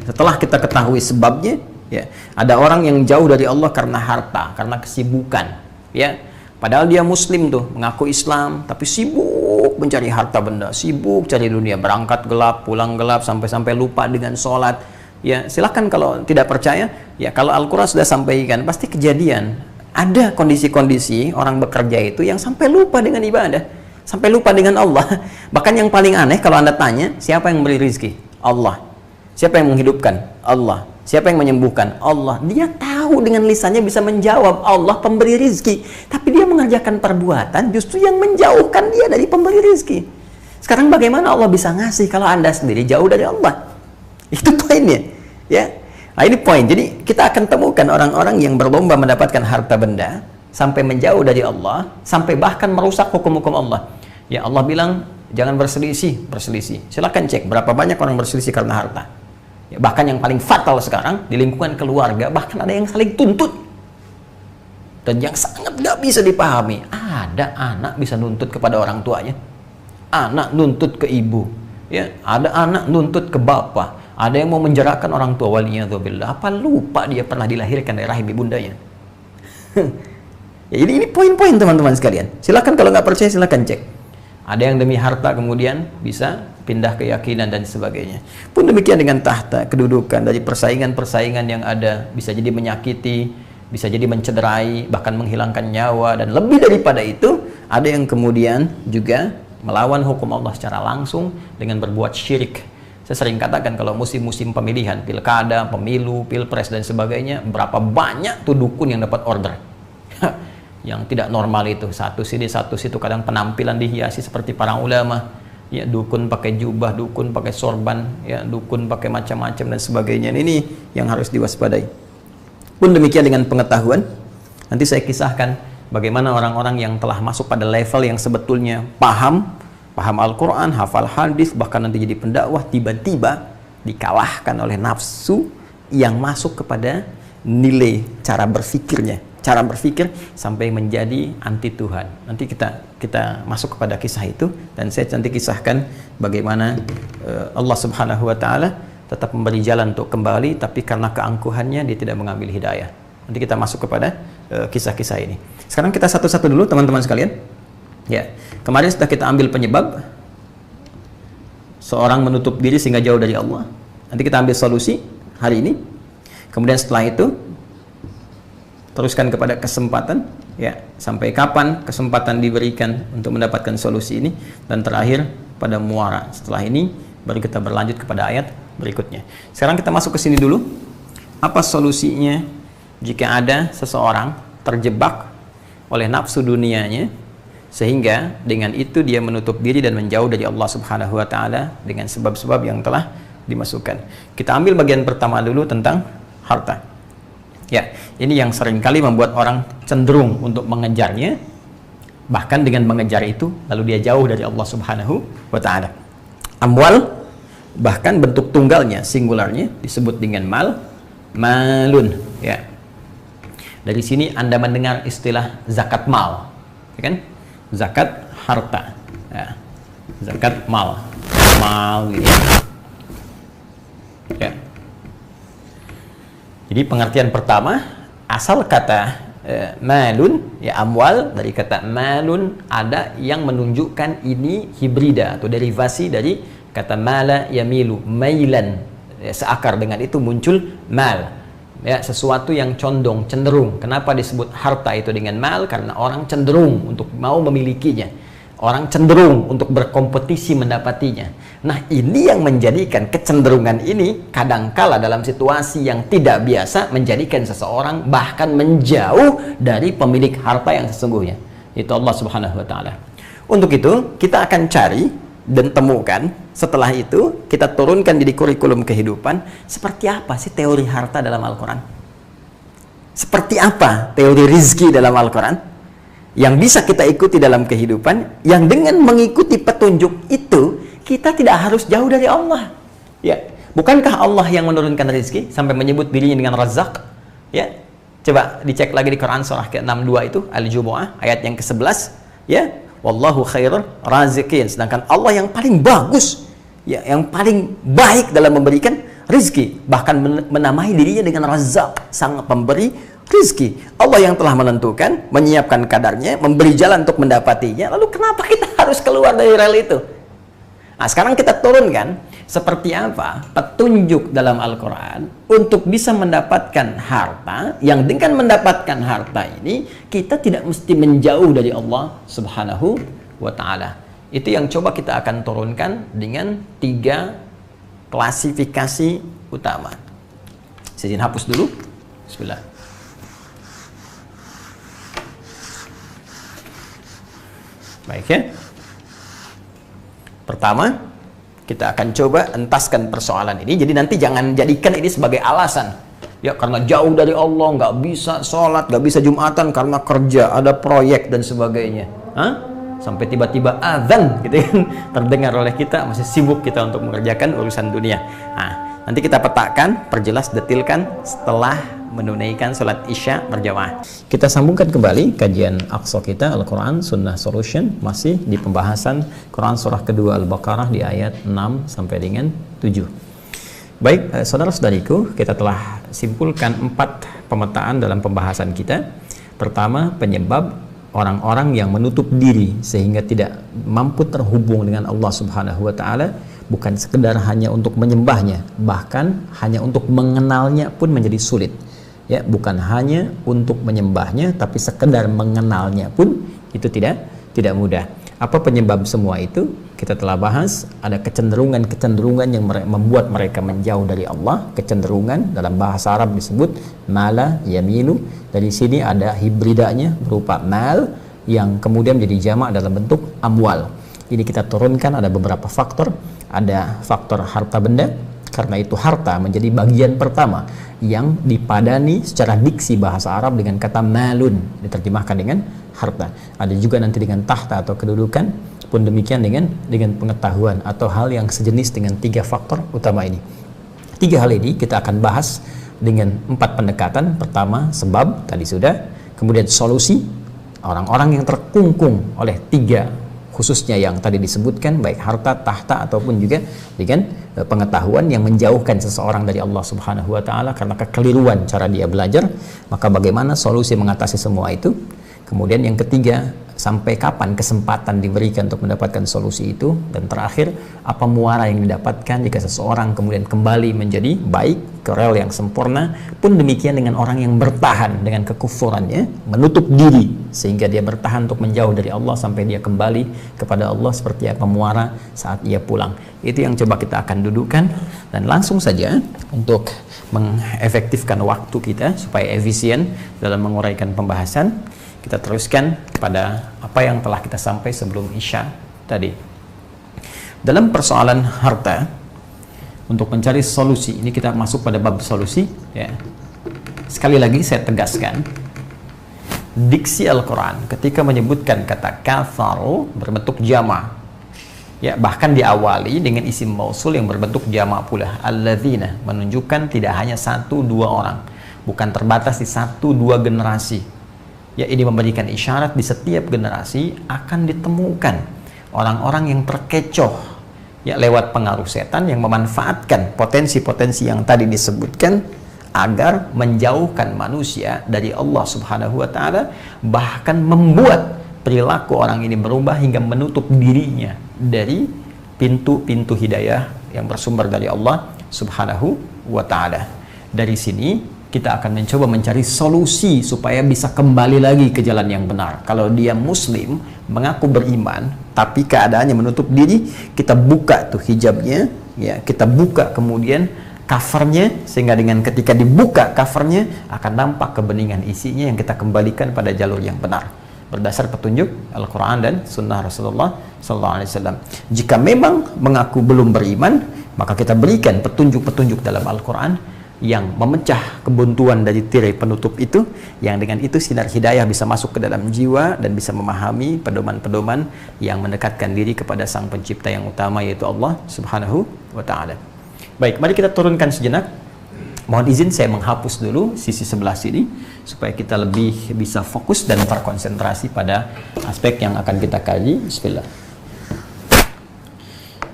S1: Setelah kita ketahui sebabnya, ya, ada orang yang jauh dari Allah karena harta, karena kesibukan, ya. Padahal dia muslim tuh, mengaku Islam, tapi sibuk mencari harta benda, sibuk cari dunia, berangkat gelap, pulang gelap, sampai-sampai lupa dengan sholat. Ya, silakan kalau tidak percaya, ya, kalau Al-Quran sudah sampaikan, pasti kejadian. Ada kondisi-kondisi orang bekerja itu yang sampai lupa dengan ibadah, sampai lupa dengan Allah. Bahkan yang paling aneh kalau Anda tanya, siapa yang memberi rizki? Allah. Siapa yang menghidupkan? Allah. Siapa yang menyembuhkan? Allah. Dia tahu dengan lisannya bisa menjawab Allah pemberi rizki, tapi dia mengerjakan perbuatan justru yang menjauhkan dia dari pemberi rizki. Sekarang bagaimana Allah bisa ngasih kalau Anda sendiri jauh dari Allah? Itu poinnya, ya. Nah, ini poin. Jadi kita akan temukan orang-orang yang berlomba mendapatkan harta benda sampai menjauh dari Allah, sampai bahkan merusak hukum-hukum Allah. Ya, Allah bilang jangan berselisih. Silakan cek berapa banyak orang berselisih karena harta. Ya, bahkan yang paling fatal sekarang di lingkungan keluarga, bahkan ada yang saling tuntut. Dan yang sangat gak bisa dipahami, ada anak bisa nuntut kepada orang tuanya, anak nuntut ke ibu, ya, ada anak nuntut ke bapak. Ada yang mau menjarakan orang tua, waliyadzubillah. Apa lupa dia pernah dilahirkan dari rahim ibundanya? Ya, ini poin-poin teman-teman sekalian. Silakan kalau nggak percaya silakan cek. Ada yang demi harta kemudian bisa pindah keyakinan dan sebagainya. Pun demikian dengan tahta, kedudukan, dari persaingan-persaingan yang ada bisa jadi menyakiti,
S2: bisa jadi mencederai, bahkan menghilangkan nyawa, dan lebih daripada itu, ada yang kemudian juga melawan hukum Allah secara langsung dengan berbuat syirik. Saya sering katakan kalau musim-musim pemilihan, pilkada, pemilu, pilpres dan sebagainya, berapa banyak tuh dukun yang dapat order. Yang tidak normal itu, satu sini satu situ, kadang penampilan dihiasi seperti para ulama, ya, dukun pakai jubah, dukun pakai sorban, ya, dukun pakai macam-macam dan sebagainya. Ini yang harus diwaspadai. Pun demikian dengan pengetahuan, nanti saya kisahkan bagaimana orang-orang yang telah masuk pada level yang sebetulnya paham Al-Quran, hafal hadis, bahkan nanti jadi pendakwah, tiba-tiba dikalahkan oleh nafsu yang masuk kepada nilai cara berpikirnya, cara berpikir sampai menjadi anti Tuhan. Nanti kita masuk kepada kisah itu, dan saya nanti kisahkan bagaimana Allah Subhanahu wa Ta'ala tetap memberi jalan untuk kembali, tapi karena keangkuhannya dia tidak mengambil hidayah. Nanti kita masuk kepada kisah-kisah ini. Sekarang kita satu-satu dulu teman-teman sekalian. Ya, kemarin sudah kita ambil penyebab seorang menutup diri sehingga jauh dari Allah. Nanti kita ambil solusi hari ini. Kemudian setelah itu teruskan kepada kesempatan, ya, sampai kapan kesempatan diberikan untuk mendapatkan solusi ini, dan terakhir pada muara. Setelah ini baru kita berlanjut kepada ayat berikutnya. Sekarang kita masuk ke sini dulu. Apa solusinya jika ada seseorang terjebak oleh nafsu dunianya, sehingga dengan itu dia menutup diri dan menjauh dari Allah Subhanahu wa Ta'ala dengan sebab-sebab yang telah dimasukkan. Kita ambil bagian pertama dulu tentang harta. Ya, ini yang seringkali membuat orang cenderung untuk mengejarnya, bahkan dengan mengejar itu lalu dia jauh dari Allah Subhanahu wa Ta'ala. Amwal, bahkan bentuk tunggalnya, singularnya disebut dengan malun, ya. Dari sini Anda mendengar istilah zakat mal, ya kan? Zakat harta, ya. Zakat mal gitu, ya. Jadi pengertian pertama, asal kata malun, ya, amwal, dari kata malun ada yang menunjukkan ini hibrida atau derivasi dari kata mala yamilu, mailan, ya, seakar dengan itu muncul mal, ya, sesuatu yang condong, cenderung. Kenapa disebut harta itu dengan mal? Karena orang cenderung untuk mau memilikinya, orang cenderung untuk berkompetisi mendapatinya. Nah, ini yang menjadikan kecenderungan ini kadangkala dalam situasi yang tidak biasa menjadikan seseorang bahkan menjauh dari pemilik harta yang sesungguhnya, itu Allah Subhanahu wa Ta'ala. Untuk itu kita akan cari dan temukan, setelah itu kita turunkan di kurikulum kehidupan, seperti apa sih teori harta dalam Al-Quran, seperti apa teori rizki dalam Al-Quran yang bisa kita ikuti dalam kehidupan, yang dengan mengikuti petunjuk itu kita tidak harus jauh dari Allah, ya. Bukankah Allah yang menurunkan rizki sampai menyebut dirinya dengan Razzaq, ya? Coba dicek lagi di Quran surah ke-62 itu, Al-Jumu'ah ayat yang ke-11, ya. Wallahu khairur raziqin. Sedangkan Allah yang paling bagus, ya, yang paling baik dalam memberikan rizki, bahkan menamai dirinya dengan Razzaq, sang pemberi rizki. Allah yang telah menentukan, menyiapkan kadarnya, memberi jalan untuk mendapatinya. Lalu kenapa kita harus keluar dari rel itu? Nah, sekarang kita turunkan seperti apa petunjuk dalam Al-Quran untuk bisa mendapatkan harta, yang dengan mendapatkan harta ini kita tidak mesti menjauh dari Allah Subhanahu wa Ta'ala. Itu yang coba kita akan turunkan dengan 3 klasifikasi utama. Saya izin hapus dulu. Bismillah. Baik, ya. Pertama, kita akan coba entaskan persoalan ini. Jadi nanti jangan jadikan ini sebagai alasan, ya, karena jauh dari Allah, nggak bisa sholat, nggak bisa Jumatan karena kerja, ada proyek dan sebagainya. Hah? Sampai tiba-tiba azan gitu kan terdengar oleh kita, masih sibuk kita untuk mengerjakan urusan dunia. Nah, nanti kita petakan, perjelas, detilkan setelah menunaikan sholat isya berjamaah. Kita sambungkan kembali kajian Aqsa kita, Al-Quran Sunnah Solution, masih di pembahasan Quran surah kedua Al-Baqarah di ayat 6 sampai dengan 7. Baik, saudara-saudariku, kita telah simpulkan 4 pemetaan dalam pembahasan kita. Pertama, penyebab orang-orang yang menutup diri sehingga tidak mampu terhubung dengan Allah Subhanahu wa Ta'ala, bukan sekedar hanya untuk menyembahnya, bahkan hanya untuk mengenalnya pun menjadi sulit.
S1: Ya, bukan hanya untuk menyembahnya, tapi sekedar mengenalnya pun itu tidak mudah. Apa penyebab semua itu? Kita telah bahas, ada kecenderungan yang membuat mereka menjauh dari Allah. Kecenderungan dalam bahasa Arab disebut mala yamilu. Dari sini ada hibridanya berupa mal yang kemudian menjadi jamak dalam bentuk amwal. Ini kita turunkan ada beberapa faktor. Ada faktor harta benda, karena itu harta menjadi bagian pertama yang dipadani secara diksi bahasa Arab dengan kata malun, diterjemahkan dengan harta. Ada juga nanti dengan tahta atau kedudukan, pun demikian dengan pengetahuan atau hal yang sejenis dengan 3 faktor utama ini. 3 hal ini kita akan bahas dengan 4 pendekatan. Pertama, sebab, tadi sudah. Kemudian solusi, orang-orang yang terkungkung oleh 3 khususnya yang tadi disebutkan, baik harta, tahta, ataupun juga dengan pengetahuan yang menjauhkan seseorang dari Allah Subhanahu wa Ta'ala karena kekeliruan cara dia belajar. Maka bagaimana solusi mengatasi semua itu? Kemudian yang ketiga, sampai kapan kesempatan diberikan untuk mendapatkan solusi itu? Dan terakhir, apa muara yang didapatkan jika seseorang kemudian kembali menjadi baik, ke rel yang sempurna? Pun demikian dengan orang yang bertahan dengan kekufurannya, menutup diri sehingga dia bertahan untuk menjauh dari Allah sampai dia kembali kepada Allah, seperti apa muara saat ia pulang. Itu yang coba kita akan dudukkan, dan langsung saja untuk mengefektifkan waktu kita supaya efisien dalam menguraikan pembahasan, kita teruskan pada apa yang telah kita sampai sebelum Isya tadi. Dalam persoalan harta, untuk mencari solusi, ini kita masuk pada bab solusi, ya. Sekali lagi saya tegaskan, diksi Al-Quran ketika menyebutkan kata kafaru berbentuk jama', ya, bahkan diawali dengan isim mausul yang berbentuk jama' pula, alladzina, menunjukkan tidak hanya 1-2 orang, bukan terbatas di 1-2 generasi. Ya, ini memberikan isyarat di setiap generasi akan ditemukan orang-orang yang terkecoh, ya, lewat pengaruh setan yang memanfaatkan potensi-potensi yang tadi disebutkan agar menjauhkan manusia dari Allah Subhanahu wa Ta'ala, bahkan membuat perilaku orang ini berubah hingga menutup dirinya dari pintu-pintu hidayah yang bersumber dari Allah Subhanahu wa Ta'ala. Dari sini kita akan mencoba mencari solusi supaya bisa kembali lagi ke jalan yang benar. Kalau dia muslim, mengaku beriman, tapi keadaannya menutup diri, kita buka tuh hijabnya, ya, kita buka kemudian covernya, sehingga dengan ketika dibuka covernya akan nampak kebeningan isinya yang kita kembalikan pada jalur yang benar berdasar petunjuk Al-Quran dan Sunnah Rasulullah SAW. Jika memang mengaku belum beriman, maka kita berikan petunjuk-petunjuk dalam Al-Quran yang memecah kebuntuan dari tirai penutup itu, yang dengan itu sinar hidayah bisa masuk ke dalam jiwa dan bisa memahami pedoman-pedoman yang mendekatkan diri kepada Sang Pencipta yang utama, yaitu Allah Subhanahu wa Ta'ala. Baik, mari kita turunkan sejenak. Mohon izin saya menghapus dulu sisi sebelah sini supaya kita lebih bisa fokus dan terkonsentrasi pada aspek yang akan kita kaji. Bismillah.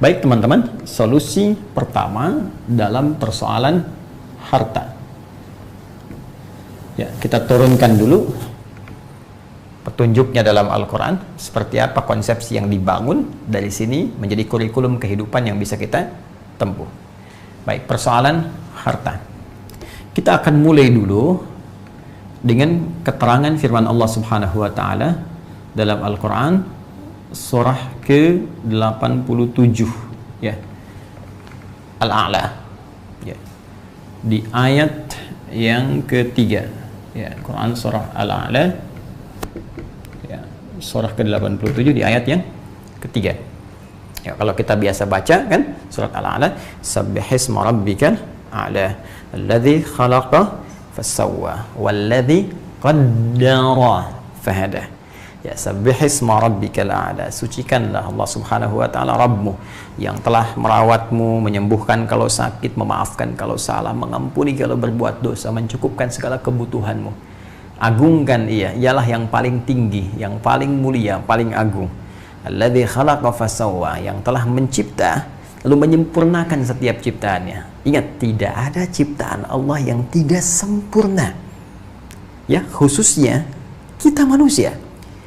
S1: Baik teman-teman, solusi pertama dalam persoalan harta. Ya, kita turunkan dulu petunjuknya dalam Al-Quran, seperti apa konsepsi yang dibangun dari sini menjadi kurikulum kehidupan yang bisa kita tempuh. Baik, persoalan harta. Kita akan mulai dulu dengan keterangan firman Allah Subhanahu wa Ta'ala dalam Al-Quran surah ke-87, ya, Al-A'la, ya, di ayat yang ketiga, ya, Quran surah Al-A'la, ya, surah ke-87 di ayat yang ketiga. Ya, kalau kita biasa baca kan surat Al-A'la, sabbihisma rabbikal a'la alladzi khalaqa fasawwa walladzi qaddara fahada. Ya, sabbihisma rabbikal a'la, sucikanlah Allah Subhanahu wa Ta'ala Rabbmu yang telah merawatmu, menyembuhkan kalau sakit, memaafkan kalau salah, mengampuni kalau berbuat dosa, mencukupkan segala kebutuhanmu. Agungkan ialah yang paling tinggi, yang paling mulia, paling agung. Alladzi khalaqa fasawwa, yang telah mencipta lalu menyempurnakan setiap ciptaannya. Ingat, tidak ada ciptaan Allah yang tidak sempurna. Ya, khususnya kita manusia.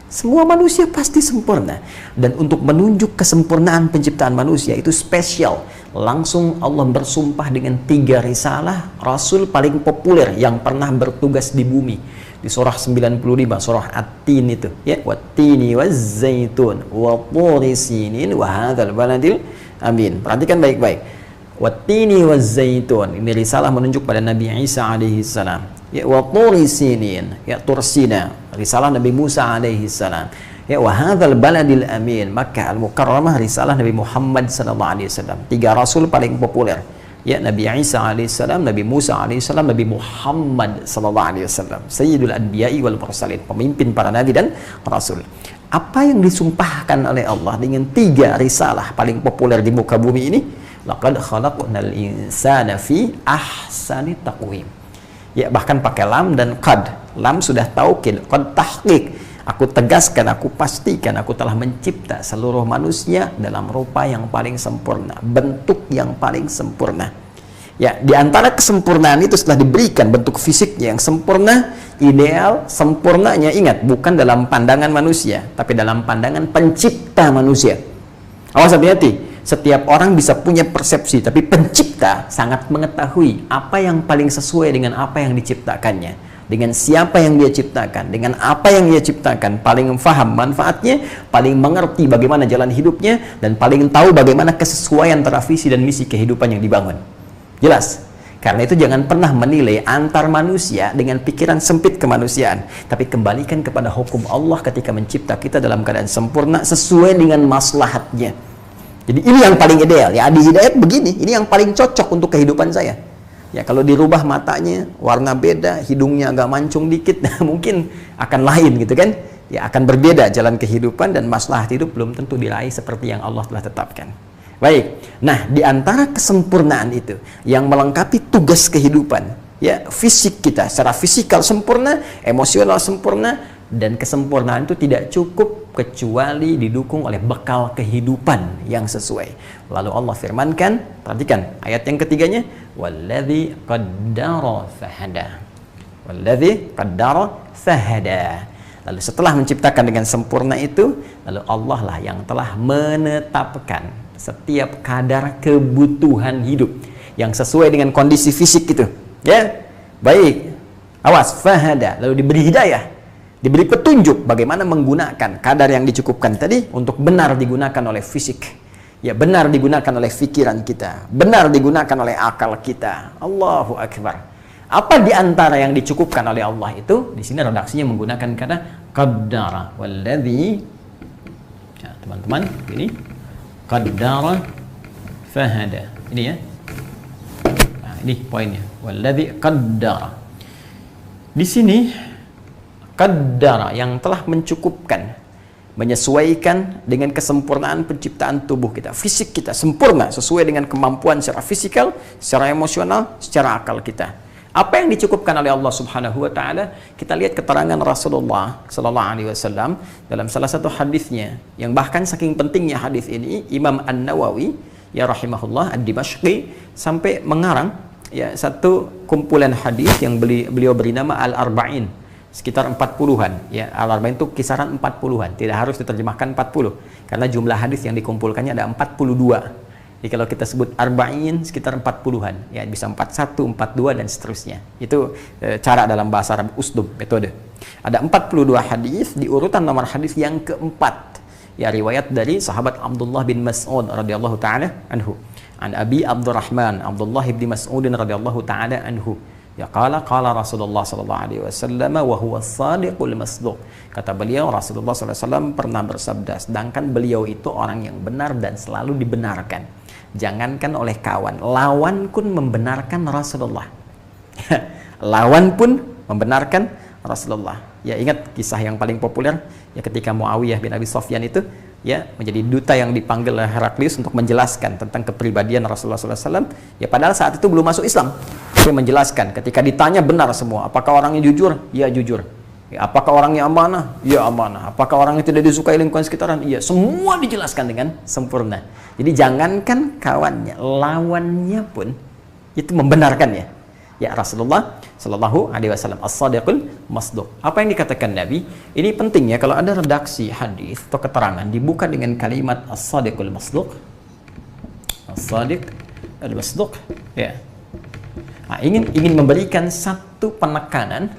S1: Semua manusia pasti sempurna, dan untuk menunjuk kesempurnaan penciptaan manusia itu spesial,
S2: langsung Allah bersumpah dengan 3 risalah Rasul paling populer yang pernah bertugas di bumi. Di surah 95, surah At-Tin itu, ya, Wat-tini waz-zaitun wa turi sinin wa hadzal baladil amin. Perhatikan baik-baik. Wat-tini waz-zaitun, ini risalah menunjuk pada Nabi Isa alaihi salam. Ya, wa turi sinin, ya, Tursina, risalah Nabi Musa alaihi salam. Ya, wa hadzal baladil amin, Makkah al-Mukarramah, risalah Nabi Muhammad sallallahu alaihi wasallam. 3 rasul paling populer. Ya, Nabi Isa alaihissalam, Nabi Musa alaihissalam, Nabi Muhammad sallallahu alaihi wasallam, Sayyidul Anbiya'i wal Mursalin, pemimpin para nabi dan rasul. Apa yang disumpahkan oleh Allah dengan 3 risalah paling populer di muka bumi ini? Laqad khalaqnal insana fi ahsani taqwim. Ya, bahkan pakai lam dan qad. Lam sudah taukid, qad tahqiq. Aku tegaskan, aku pastikan, aku telah mencipta seluruh manusia dalam rupa yang paling sempurna, bentuk yang paling sempurna. Ya, di antara kesempurnaan itu setelah diberikan bentuk fisiknya yang sempurna, ideal, sempurnanya, ingat, bukan dalam pandangan manusia, tapi dalam pandangan pencipta manusia. Awas, hati-hati. Setiap orang bisa punya persepsi, tapi pencipta sangat mengetahui apa yang paling sesuai dengan apa yang diciptakannya. Dengan siapa yang dia ciptakan, dengan apa yang dia ciptakan, paling faham manfaatnya, paling mengerti bagaimana jalan hidupnya, dan paling tahu bagaimana kesesuaian antara visi dan misi kehidupan yang dibangun. Jelas? Karena itu jangan pernah menilai antar manusia dengan pikiran sempit kemanusiaan, tapi kembalikan kepada hukum Allah ketika mencipta kita dalam keadaan sempurna sesuai dengan maslahatnya. Jadi ini yang paling ideal, ya, di hidayat begini, ini yang paling cocok untuk kehidupan saya. Ya, kalau dirubah matanya, warna beda, hidungnya agak mancung dikit, nah, mungkin akan lain gitu kan. Ya, akan berbeda jalan kehidupan dan maslahat hidup belum tentu diraih seperti yang Allah telah tetapkan. Baik. Nah, di antara kesempurnaan itu yang melengkapi tugas kehidupan, ya, fisik kita secara fisikal sempurna, emosional sempurna, dan kesempurnaan itu tidak cukup kecuali didukung oleh bekal kehidupan yang sesuai. Lalu Allah firmankan, perhatikan ayat yang ketiganya, walladzi qaddara fahada. Walladzi qaddara fahada. Lalu setelah menciptakan dengan sempurna itu, lalu Allah lah yang telah menetapkan setiap kadar kebutuhan hidup yang sesuai dengan kondisi fisik itu. Ya, baik. Awas, fahada. Lalu diberi hidayah, diberi petunjuk bagaimana menggunakan kadar yang dicukupkan tadi untuk benar digunakan oleh fisik. Ya, benar digunakan oleh pikiran kita, benar digunakan oleh akal kita. Allahu Akbar. Apa di antara yang dicukupkan oleh Allah itu? Di sini redaksinya menggunakan kata qaddara. Walladzi, ya, teman-teman, ini qaddara fahada. Ini ya. Nah, ini poinnya. Walladzi qaddara. Di sini qaddara yang telah mencukupkan, menyesuaikan dengan kesempurnaan penciptaan tubuh kita, fisik kita sempurna sesuai dengan kemampuan secara fisikal, secara emosional, secara akal kita. Apa yang dicukupkan oleh Allah Subhanahu wa taala? Kita lihat keterangan Rasulullah sallallahu alaihi wasallam dalam salah satu hadisnya, yang bahkan saking pentingnya hadis ini, Imam An-Nawawi ya rahimahullah Ad-Dimashqi sampai mengarang, ya, satu kumpulan hadis yang beliau beri nama Al-Arba'in, sekitar 40-an, ya. Al-Arba'in itu kisaran 40-an, tidak harus diterjemahkan 40 karena jumlah hadis yang dikumpulkannya ada 42. Jadi kalau kita sebut Arba'in sekitar 40-an, ya, bisa 41, 42 dan seterusnya. Itu cara dalam bahasa Arab, usdub, metode. Ada 42 hadis di urutan nomor hadis yang keempat, ya, riwayat dari sahabat Abdullah bin Mas'ud radhiyallahu taala anhu. An Abi Abdurrahman Abdullah bin Mas'ud radhiyallahu taala anhu. Ya, qala Rasulullah sallallahu alaihi wasallam wa huwa as-sadiqul masduq. Kata beliau, Rasulullah sallallahu alaihi wasallam pernah bersabda, sedangkan beliau itu orang yang benar dan selalu dibenarkan. Jangankan oleh kawan, lawan pun membenarkan Rasulullah. Lawan pun membenarkan Rasulullah. Ya, ingat kisah yang paling populer, ya, ketika Muawiyah bin Abi Sufyan itu, ya, menjadi duta yang dipanggil oleh Heraklius untuk menjelaskan tentang kepribadian Rasulullah SAW. Ya, padahal saat itu belum masuk Islam. Dia menjelaskan, ketika ditanya benar semua, apakah orangnya jujur? Ya, jujur. Ya, apakah orangnya amanah? Ya, amanah. Apakah orangnya tidak disukai lingkungan sekitaran? Iya, semua dijelaskan dengan sempurna. Jadi jangankan kawannya, lawannya pun itu membenarkannya. Ya, Rasulullah Sallallahu Alaihi Wasallam as-sadiqul masduq. Apa yang dikatakan Nabi? Ini penting, ya, kalau ada redaksi hadis atau keterangan dibuka dengan kalimat as-sadiqul masduq, as-sadiq al-masduq, ya. Nah, ingin memberikan satu penekanan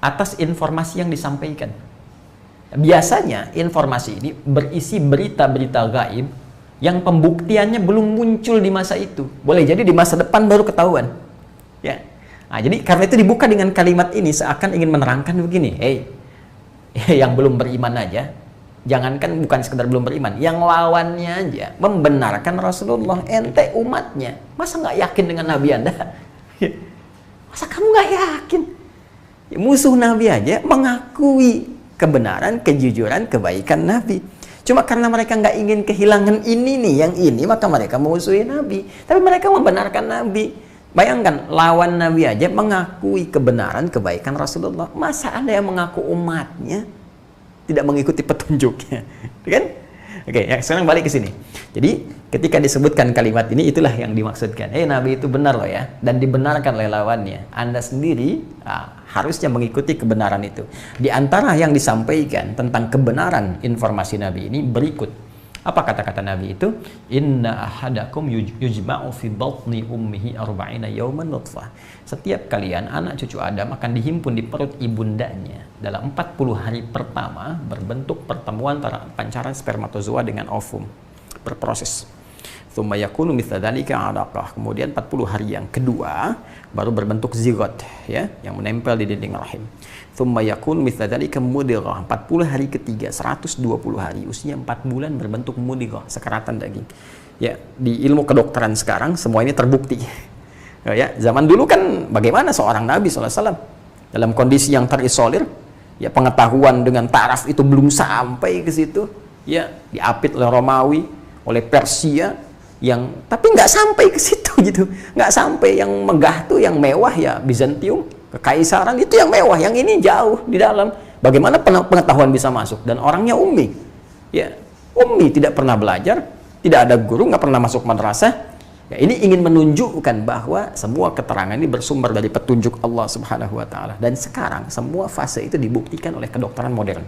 S2: atas informasi yang disampaikan. Biasanya informasi ini berisi berita-berita gaib yang pembuktiannya belum muncul di masa itu. Boleh jadi di masa depan baru ketahuan. Ya. Nah, jadi karena itu dibuka dengan kalimat ini seakan ingin menerangkan begini, yang belum beriman aja, jangankan bukan sekedar belum beriman, yang lawannya aja membenarkan Rasulullah, ente umatnya, masa nggak yakin dengan Nabi Anda? Masa kamu nggak yakin? Musuh Nabi aja mengakui kebenaran, kejujuran, kebaikan Nabi. Cuma karena mereka nggak ingin kehilangan ini nih, yang ini, maka mereka memusuhi Nabi. Tapi mereka membenarkan Nabi. Bayangkan, lawan Nabi aja mengakui kebenaran, kebaikan Rasulullah. Masa ada yang mengaku umatnya tidak mengikuti petunjuknya? Kan? Oke, ya, sekarang balik ke sini. Jadi, ketika disebutkan kalimat ini, itulah yang dimaksudkan. Nabi itu benar loh ya, dan dibenarkan oleh lawannya. Anda sendiri harusnya mengikuti kebenaran itu. Di antara yang disampaikan tentang kebenaran informasi Nabi ini berikut. Apa kata-kata Nabi itu? Inna ahadakum yujma'u fi batni ummihi arba'ina yawman nutfah. Setiap kalian, anak cucu Adam, akan dihimpun di perut ibundanya dalam 40 hari pertama berbentuk pertemuan antara pancaran spermatozoa dengan ovum, berproses. Tsumma yakunu mithla dzalika 'alaqah. Kemudian 40 hari yang kedua baru berbentuk zigot, ya, yang menempel di dinding rahim. Tsumma yakunu mithla dzalika mudghah. 40 hari ketiga, 120 hari, usia 4 bulan berbentuk mudghah, sekeratan daging. Ya, di ilmu kedokteran sekarang semua ini terbukti. Ya, zaman dulu kan bagaimana seorang Nabi SAW dalam kondisi yang terisolir, ya, pengetahuan dengan taraf itu belum sampai ke situ, ya, diapit oleh Romawi, oleh Persia, tapi nggak sampai ke situ gitu, nggak sampai. Yang megah tuh yang mewah ya Bizantium, kekaisaran itu yang mewah, yang ini jauh di dalam. Bagaimana pengetahuan bisa masuk? Dan orangnya ummi, ya, ummi, tidak pernah belajar, tidak ada guru, nggak pernah masuk madrasah. Ya, ini ingin menunjukkan bahwa semua keterangan ini bersumber dari petunjuk Allah Subhanahu wa Ta'ala. Dan sekarang semua fase itu dibuktikan oleh kedokteran modern.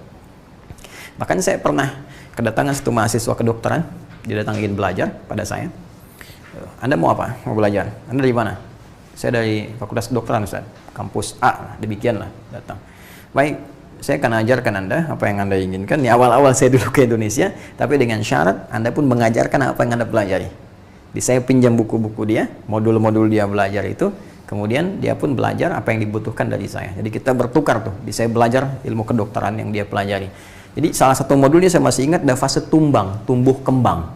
S2: Bahkan saya pernah kedatangan satu mahasiswa kedokteran, dia datang ingin belajar pada saya. Anda mau apa? Mau belajar? Anda dari mana? Saya dari Fakultas Kedokteran, Ustaz. Kampus A, demikianlah datang. Baik, saya akan ajarkan Anda apa yang Anda inginkan. Di awal-awal saya dulu ke Indonesia, tapi dengan syarat Anda pun mengajarkan apa yang Anda pelajari. Saya pinjam buku-buku dia, modul-modul dia belajar itu, kemudian dia pun belajar apa yang dibutuhkan dari saya. Jadi kita bertukar tuh, saya belajar ilmu kedokteran yang dia pelajari. Jadi salah satu modulnya saya masih ingat, ada fase tumbang, tumbuh kembang.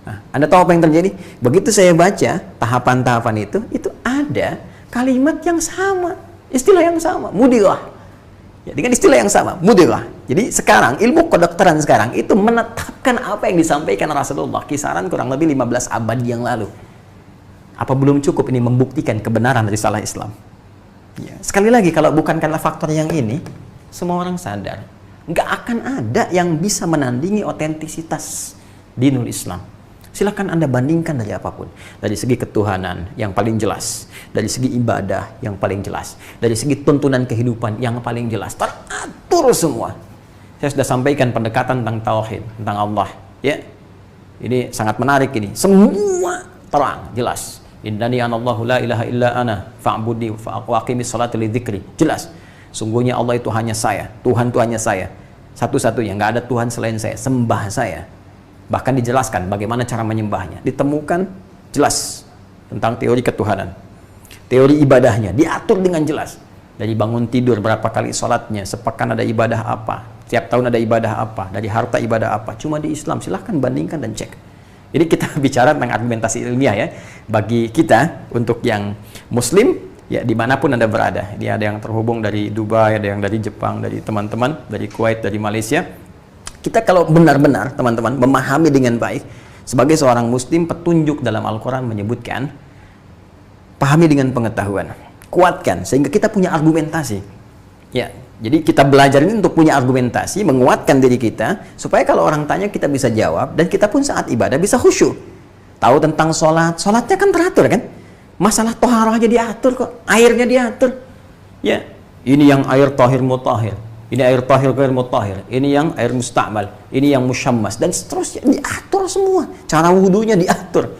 S2: Nah, Anda tahu apa yang terjadi? Begitu saya baca tahapan-tahapan itu ada kalimat yang sama, istilah yang sama, mudirah. Ya, dengan istilah yang sama, mudirah. Jadi sekarang ilmu kedokteran sekarang itu menetapkan apa yang disampaikan Rasulullah kisaran kurang lebih 15 abad yang lalu. Apa belum cukup ini membuktikan kebenaran risalah Islam? Ya, sekali lagi, kalau bukan karena faktor yang ini, semua orang sadar nggak akan ada yang bisa menandingi otentisitas dinul Islam. Silakan Anda bandingkan dari apapun, dari segi ketuhanan yang paling jelas, dari segi ibadah yang paling jelas, dari segi tuntunan kehidupan yang paling jelas, teratur semua. Saya sudah sampaikan pendekatan tentang tauhid, tentang Allah, ya. Ini sangat menarik ini. Semua terang, jelas. Innani anallahu la ilaha illa ana fa'budi waqimis salata lidzikri. Jelas. Sungguhnya Allah itu hanya saya, Tuhan itu hanya saya. Satu-satunya, nggak ada Tuhan selain saya, sembah saya. Bahkan dijelaskan bagaimana cara menyembahnya. Ditemukan jelas tentang teori ketuhanan. Teori ibadahnya diatur dengan jelas. Dari bangun tidur berapa kali sholatnya, sepekan ada ibadah apa, tiap tahun ada ibadah apa, dari harta ibadah apa. Cuma di Islam, silahkan bandingkan dan cek. Jadi kita bicara tentang argumentasi ilmiah ya. Bagi kita, untuk yang Muslim, ya dimanapun Anda berada. Ini ada yang terhubung dari Dubai, ada yang dari Jepang, dari teman-teman, dari Kuwait, dari Malaysia. Kita kalau benar-benar teman-teman memahami dengan baik, sebagai seorang Muslim, petunjuk dalam Al-Quran menyebutkan, pahami dengan pengetahuan, kuatkan sehingga kita punya argumentasi. Ya, jadi kita belajar ini untuk punya argumentasi, menguatkan diri kita supaya kalau orang tanya kita bisa jawab, dan kita pun saat ibadah bisa khusyuk. Tahu tentang sholat, sholatnya kan teratur kan? Masalah toharoh aja diatur kok, airnya diatur. Ya, ini yang air tahir mutahhir. Ini air tahir ghair mutahhir, ini yang air musta'mal, ini yang musyammas, dan seterusnya diatur semua. Cara wudunya diatur.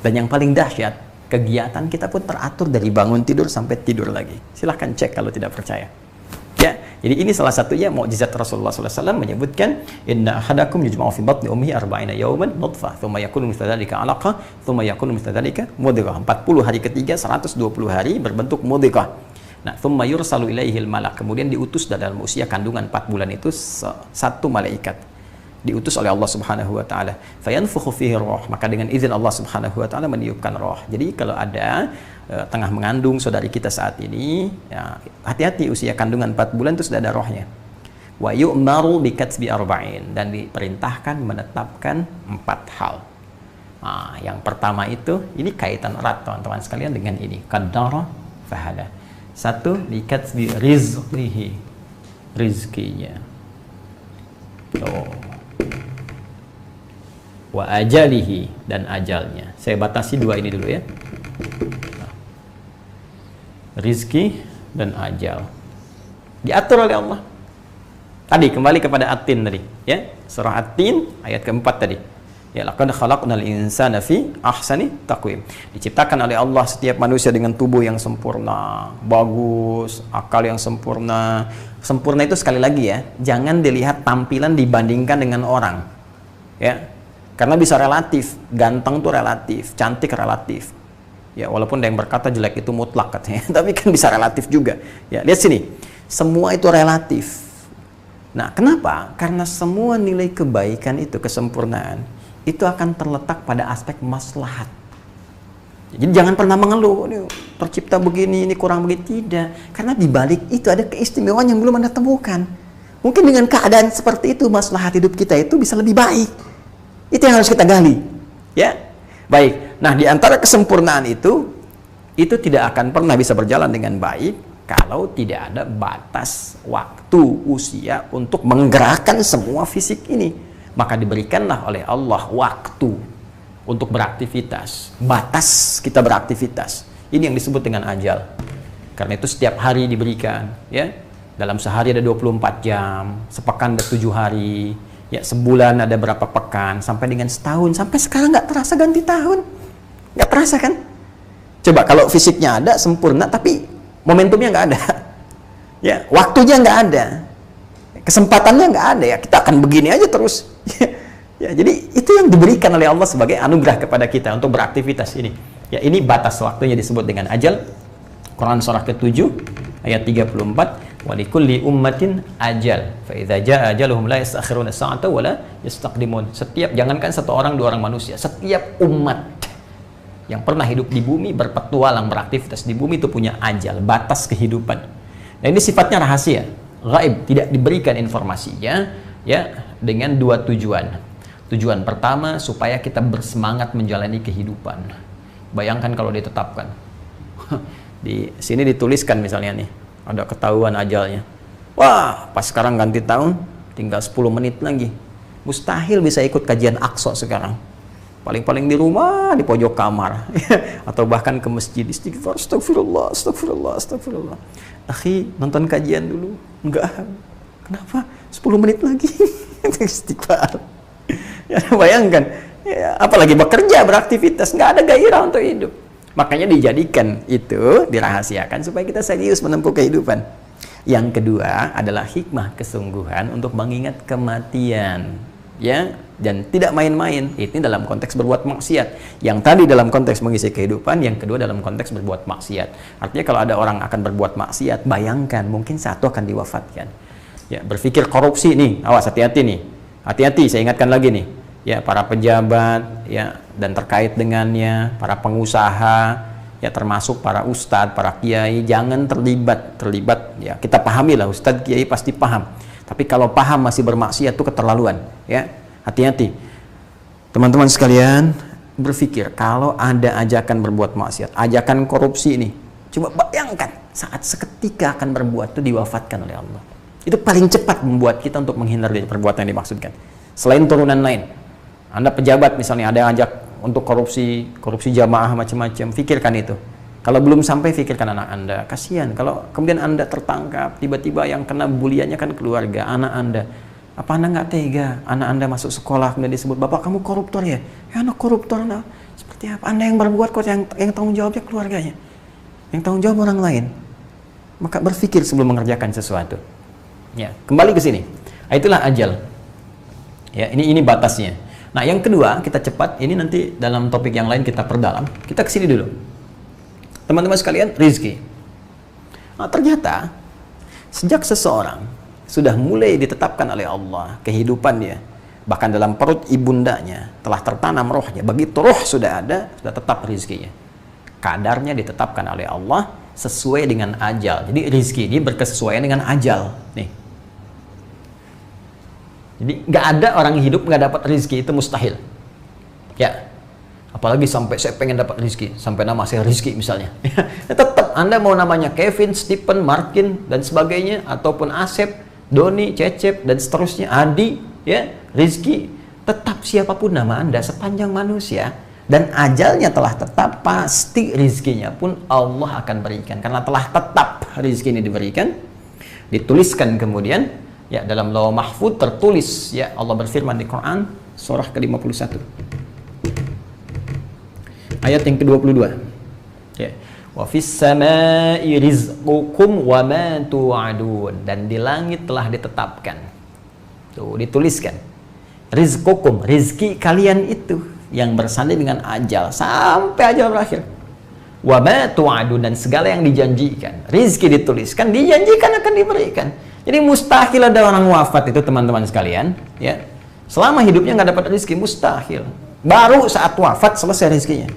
S2: Dan yang paling dahsyat, kegiatan kita pun teratur dari bangun tidur sampai tidur lagi. Silahkan cek kalau tidak percaya. Ya, jadi ini salah satunya mukjizat Rasulullah SAW menyebutkan inna ahadakum yujma'u fi batni ummihi 40 yawman nutfah, thumma yakunu mithla dzalika 'alaqah, thumma yakunu mithla dzalika mudghah. 40 hari ketiga 120 hari berbentuk mudghah. Nah, thumma yursalu ilaihil malak. Kemudian diutus dalam usia kandungan 4 bulan itu satu malaikat. Diutus oleh Allah Subhanahu wa taala. Fayanfukhu fihi ruh, maka dengan izin Allah Subhanahu wa taala meniupkan roh. Jadi kalau ada tengah mengandung saudari kita saat ini, ya, hati-hati, usia kandungan 4 bulan itu sudah ada rohnya. Wa yu'maru bikatsbi arba'in, dan diperintahkan menetapkan 4 hal. Nah, yang pertama itu, ini kaitan erat teman-teman sekalian dengan ini. Qaddara fahada. 1, bikatsbi rizqihi, rizkinya. Wa ajalihi, dan ajalnya. Saya batasi 2 ini dulu ya. Rizki dan ajal diatur oleh Allah. Tadi kembali kepada At-Tin tadi, ya. Surah At-Tin ayat keempat tadi. Ya, laqad khalaqnal insana fi ahsani taqwim. Diciptakan oleh Allah setiap manusia dengan tubuh yang sempurna, bagus, akal yang sempurna. Sempurna itu sekali lagi ya, jangan dilihat tampilan dibandingkan dengan orang. Ya. Karena bisa relatif, ganteng tuh relatif, cantik relatif. Ya, walaupun ada yang berkata jelek itu mutlak katanya, tapi kan bisa relatif juga. Ya, lihat sini, semua itu relatif. Nah, kenapa? Karena semua nilai kebaikan itu, kesempurnaan, itu akan terletak pada aspek maslahat. Jadi jangan pernah mengeluh, ini tercipta begini, ini kurang begini, tidak. Karena di balik itu ada keistimewaan yang belum Anda temukan. Mungkin dengan keadaan seperti itu, maslahat hidup kita itu bisa lebih baik. Itu yang harus kita gali, ya. Baik. Nah, di antara kesempurnaan itu tidak akan pernah bisa berjalan dengan baik kalau tidak ada batas waktu, usia untuk menggerakkan semua fisik ini. Maka diberikanlah oleh Allah waktu untuk beraktivitas, batas kita beraktivitas. Ini yang disebut dengan ajal. Karena itu setiap hari diberikan, ya. Dalam sehari ada 24 jam, sepekan ada 7 hari. Ya, sebulan ada berapa pekan, sampai dengan setahun, sampai sekarang nggak terasa ganti tahun, nggak terasa kan? Coba kalau fisiknya ada sempurna, tapi momentumnya nggak ada, ya, waktunya nggak ada, kesempatannya nggak ada, ya kita akan begini aja terus. Ya, jadi itu yang diberikan oleh Allah sebagai anugerah kepada kita untuk beraktivitas ini. Ya, ini batas waktunya disebut dengan ajal. Quran surah ke-7 ayat 34. Walikulli ummatin ajal, fa idza jaa ajaluhum la yastakhiruna sa'ata wa la yastaqdimun. Setiap, jangankan satu orang, 2 orang manusia, setiap umat yang pernah hidup di bumi, berpetualang, beraktivitas di bumi itu punya ajal, batas kehidupan. Nah, ini sifatnya rahasia, gaib, tidak diberikan informasinya, ya, dengan 2 tujuan. Tujuan pertama, supaya kita bersemangat menjalani kehidupan. Bayangkan kalau ditetapkan. Di sini dituliskan misalnya nih, ada ketahuan ajalnya. Wah, pas sekarang ganti tahun, tinggal 10 menit lagi. Mustahil bisa ikut kajian Aqsa sekarang. Paling-paling di rumah, di pojok kamar. Atau bahkan ke masjid, istighfar, astagfirullah, astagfirullah, astagfirullah. Akhi, nonton kajian dulu. Enggak. Kenapa? 10 menit lagi. Istighfar. Ya, bayangkan. Ya, apalagi bekerja, beraktivitas. Nggak ada gairah untuk hidup. Makanya dijadikan itu, dirahasiakan supaya kita serius menempuh kehidupan. Yang kedua adalah hikmah kesungguhan untuk mengingat kematian, ya, dan tidak main-main. Ini dalam konteks berbuat maksiat. Yang tadi dalam konteks mengisi kehidupan, yang kedua dalam konteks berbuat maksiat. Artinya kalau ada orang akan berbuat maksiat, bayangkan mungkin satu akan diwafatkan. Ya, berpikir korupsi nih, awas, hati-hati nih. Hati-hati, saya ingatkan lagi nih. Ya, para pejabat, ya, dan terkait dengannya, para pengusaha, ya, termasuk para ustadz, para kiai, jangan terlibat, ya, kita pahami lah, ustadz, kiai pasti paham, tapi kalau paham masih bermaksiat itu keterlaluan, ya, hati-hati. Teman-teman sekalian, berpikir kalau ada ajakan berbuat maksiat, ajakan korupsi ini, coba bayangkan saat seketika akan berbuat itu diwafatkan oleh Allah. Itu paling cepat membuat kita untuk menghindar dari perbuatan yang dimaksudkan. Selain turunan lain, Anda pejabat misalnya ada ajak untuk korupsi jamaah macam-macam, pikirkan itu. Kalau belum sampai, pikirkan anak Anda. Kasihan kalau kemudian Anda tertangkap, tiba-tiba yang kena buliannya kan keluarga, anak Anda. Apa Anda nggak tega? Anak Anda masuk sekolah kemudian disebut, "Bapak kamu koruptor ya?" "Ya, anak koruptor." Anak. Seperti apa? Anda yang berbuat kok, yang tanggung jawabnya keluarganya, yang tanggung jawab orang lain. Maka berpikir sebelum mengerjakan sesuatu. Ya, kembali ke sini. Itulah ajal. Ya, ini batasnya. Nah, yang kedua, kita cepat. Ini nanti dalam topik yang lain kita perdalam. Kita ke sini dulu. Teman-teman sekalian, rizki. Nah, ternyata sejak seseorang sudah mulai ditetapkan oleh Allah kehidupannya, bahkan dalam perut ibundanya telah tertanam rohnya. Begitu roh sudah ada, sudah tetap rizkinya. Kadarnya ditetapkan oleh Allah sesuai dengan ajal. Jadi rizki ini berkesesuaian dengan ajal. Nih. Jadi nggak ada orang hidup nggak dapat rizki, itu mustahil. Ya. Apalagi sampai saya pengen dapat rizki, sampai nama saya Rizki misalnya. Tetap Anda mau namanya Kevin, Stephen, Markin dan sebagainya, ataupun Asep, Doni, Cecep dan seterusnya, Adi, ya, Rizki, tetap siapapun nama Anda sepanjang manusia dan ajalnya telah tetap, pasti rizkinya pun Allah akan berikan, karena telah tetap rizki ini diberikan, dituliskan kemudian ya dalam Lauh Mahfuz, tertulis ya. Allah berfirman di Quran surah ke-51 ayat yang ke-22 ya, wa fis samai rizqukum wa ma tu'adun, dan di langit telah ditetapkan, tuh dituliskan, rizqukum, rizki kalian itu yang bersanding dengan ajal sampai ajal berakhir, wa ma tu'adun, dan segala yang dijanjikan, rizki dituliskan, dijanjikan akan diberikan. Jadi mustahil ada orang wafat itu teman-teman sekalian ya, selama hidupnya nggak dapat rizki, mustahil. Baru saat wafat selesai rizkinya.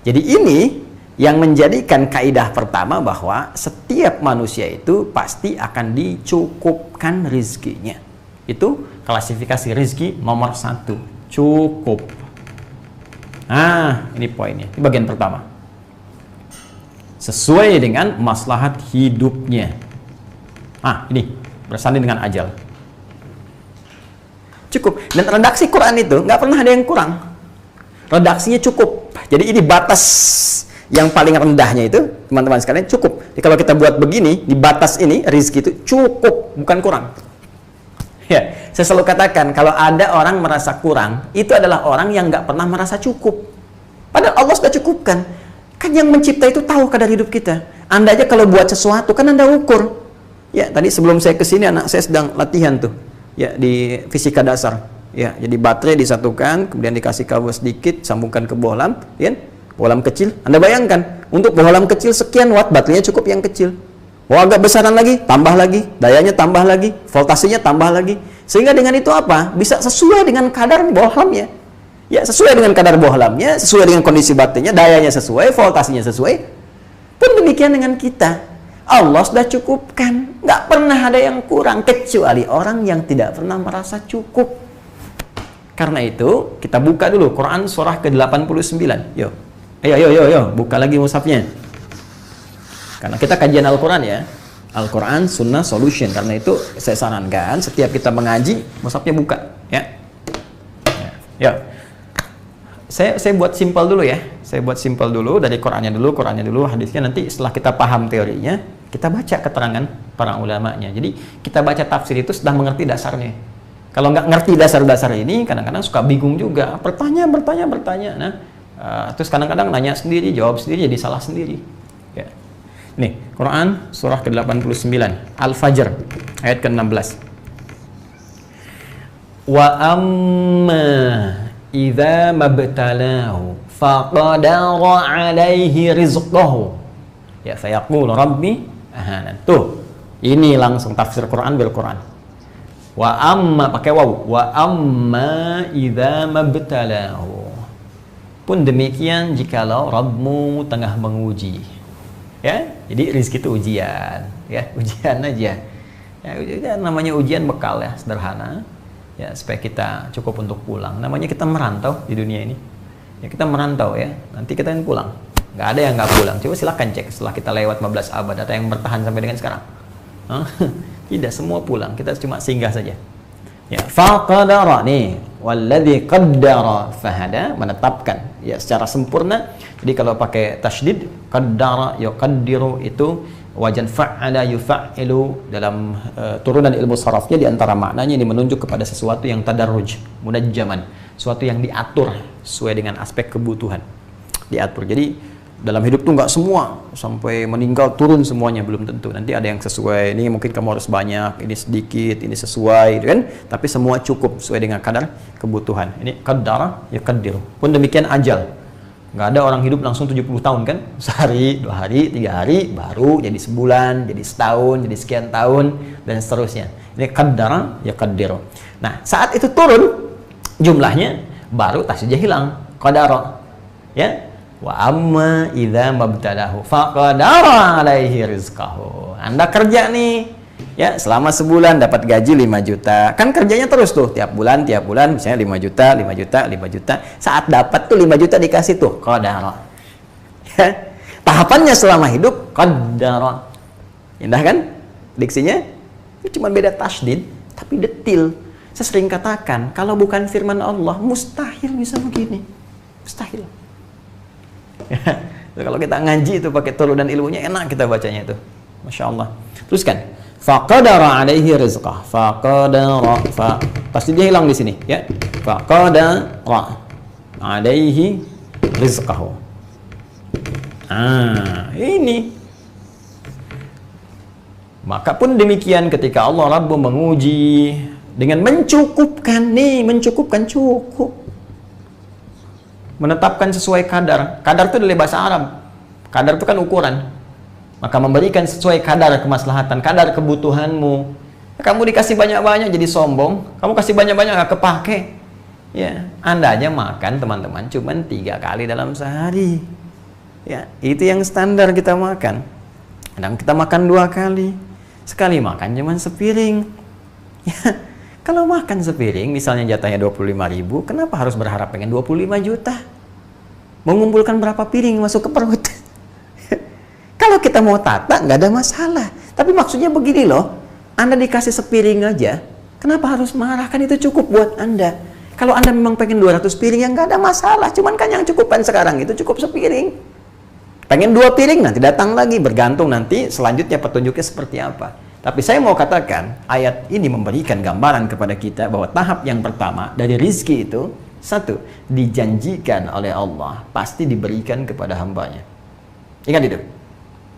S2: Jadi ini yang menjadikan kaidah pertama bahwa setiap manusia itu pasti akan dicukupkan rizkinya. Itu klasifikasi rizki nomor 1, cukup. Ini poinnya, ini bagian pertama. Sesuai dengan maslahat hidupnya. Ini bersanding dengan ajal. Cukup. Dan redaksi Quran itu nggak pernah ada yang kurang. Redaksinya cukup. Jadi ini batas yang paling rendahnya itu, teman-teman sekalian, cukup. Jadi kalau kita buat begini, di batas ini, rizki itu cukup, bukan kurang. Ya, saya selalu katakan, kalau ada orang merasa kurang, itu adalah orang yang nggak pernah merasa cukup. Padahal Allah sudah cukupkan. Kan yang mencipta itu tahu kadar hidup kita. Anda aja kalau buat sesuatu, kan Anda ukur. Ya, tadi sebelum saya kesini, anak saya sedang latihan tuh. Ya, di fisika dasar. Ya, jadi baterai disatukan, kemudian dikasih kabel sedikit, sambungkan ke bohlam, ya, bohlam kecil. Anda bayangkan, untuk bohlam kecil sekian watt, baterainya cukup yang kecil. Mau agak besaran lagi, tambah lagi, dayanya tambah lagi, voltasenya tambah lagi. Sehingga dengan itu apa? Bisa sesuai dengan kadar bohlamnya. Ya, sesuai dengan kadar bohlamnya, sesuai dengan kondisi baterainya, dayanya sesuai, voltasenya sesuai. Pun demikian dengan kita. Allah sudah cukupkan. Nggak pernah ada yang kurang, kecuali orang yang tidak pernah merasa cukup. Karena itu, kita buka dulu Quran surah ke-89. Yo, buka lagi mushafnya. Karena kita kajian Al-Quran ya. Al-Quran, Sunnah, Solution. Karena itu saya sarankan setiap kita mengaji, mushafnya buka. Ya. Ya. Saya buat simpel dulu ya. Saya buat simpel dulu, dari Qurannya dulu, hadisnya. Nanti setelah kita paham teorinya, kita baca keterangan para ulamanya. Jadi kita baca tafsir itu sudah mengerti dasarnya. Kalau nggak ngerti dasar-dasar ini, kadang-kadang suka bingung juga. Bertanya. Nah, terus kadang-kadang nanya sendiri, jawab sendiri, jadi salah sendiri. Ya. Nih, Quran surah ke-89, Al-Fajr, ayat ke-16. Wa amma idza mabtalahu faqadara alaihi rizqahu. Ya, fayaqulu rabbi ahanan. Tuh, ini langsung tafsir Quran bil Quran. Wa amma, pakai waw, wa amma idza mabtalahu. Pun demikian jikalau Rabbmu tengah menguji. Ya, jadi rezeki itu ujian, ya, ujian aja. Ya, ujian namanya ujian bekal ya, sederhana. Ya, supaya kita cukup untuk pulang. Namanya kita merantau di dunia ini. Ya, kita merantau ya. Nanti kita yang pulang. Nggak ada yang nggak pulang. Coba silahkan cek setelah kita lewat 15 abad, ada yang bertahan sampai dengan sekarang. Tidak semua pulang, kita cuma singgah saja. Ya, faqadara nih, walladzi qaddara fahada, menetapkan ya secara sempurna. Jadi kalau pakai tasydid, qaddara yuqaddiru, itu wajan fa'ala yufa'ilu dalam turunan ilmu sarafnya, di antara maknanya ini menunjuk kepada sesuatu yang tadarruj, munajjaman, sesuatu yang diatur sesuai dengan aspek kebutuhan diatur. Jadi dalam hidup tuh nggak semua sampai meninggal turun semuanya, belum tentu. Nanti ada yang sesuai, ini mungkin kamu harus banyak, ini sedikit, ini sesuai, gitu kan? Tapi semua cukup sesuai dengan kadar kebutuhan. Ini qaddara yaqdiru. Pun demikian ajal. Nggak ada orang hidup langsung 70 tahun kan? Sehari, 2 hari, 3 hari, baru jadi sebulan, jadi setahun, jadi sekian tahun, dan seterusnya. Ini qaddara yaqdiru. Nah, saat itu turun jumlahnya, baru tasjih hilang. Qadara. Ya. Wa amma idza mabtalahu faqadara alaihi rizqahu. Anda kerja nih, ya, selama sebulan dapat gaji 5 juta. Kan kerjanya terus tuh, tiap bulan misalnya 5 juta, 5 juta, 5 juta. Saat dapat tuh 5 juta dikasih tuh qadara. Ya. Tahapannya selama hidup qadara. Indah kan diksinya? Cuma beda tasdid tapi detil. Saya sering katakan, kalau bukan firman Allah, mustahil bisa begini. Mustahil. Ya, kalau kita ngaji itu pakai turunan ilmunya enak kita bacanya itu, masya Allah. Teruskan, faqadara alaihi rizqah, faqadara, pasti dia hilang di sini, ya. Faqadara alaihi rizqahu. Ini. Maka pun demikian ketika Allah Rabbu menguji dengan mencukupkan, mencukupkan cukup. Menetapkan sesuai kadar. Kadar itu dari bahasa Arab. Kadar itu kan ukuran. Maka memberikan sesuai kadar kemaslahatan, kadar kebutuhanmu. Kamu dikasih banyak-banyak jadi sombong. Kamu kasih banyak-banyak gak kepake. Ya, Anda aja makan teman-teman cuman 3 kali dalam sehari. Ya, itu yang standar kita makan. Kadang kita makan 2 kali. Sekali makan cuman sepiring. Ya. Kalau makan sepiring, misalnya jatahnya 25.000, kenapa harus berharap pengen 25 juta? Mengumpulkan berapa piring masuk ke perut? Kalau kita mau tata, nggak ada masalah. Tapi maksudnya begini loh, Anda dikasih sepiring aja, kenapa harus marah? Kan itu cukup buat Anda. Kalau Anda memang pengen 200 piring, ya nggak ada masalah. Cuman kan yang cukupan sekarang itu cukup sepiring. Pengen 2 piring, nanti datang lagi. Bergantung nanti selanjutnya petunjuknya seperti apa. Tapi saya mau katakan, ayat ini memberikan gambaran kepada kita bahwa tahap yang pertama dari rizki itu, 1, dijanjikan oleh Allah, pasti diberikan kepada hambanya. Ingat itu.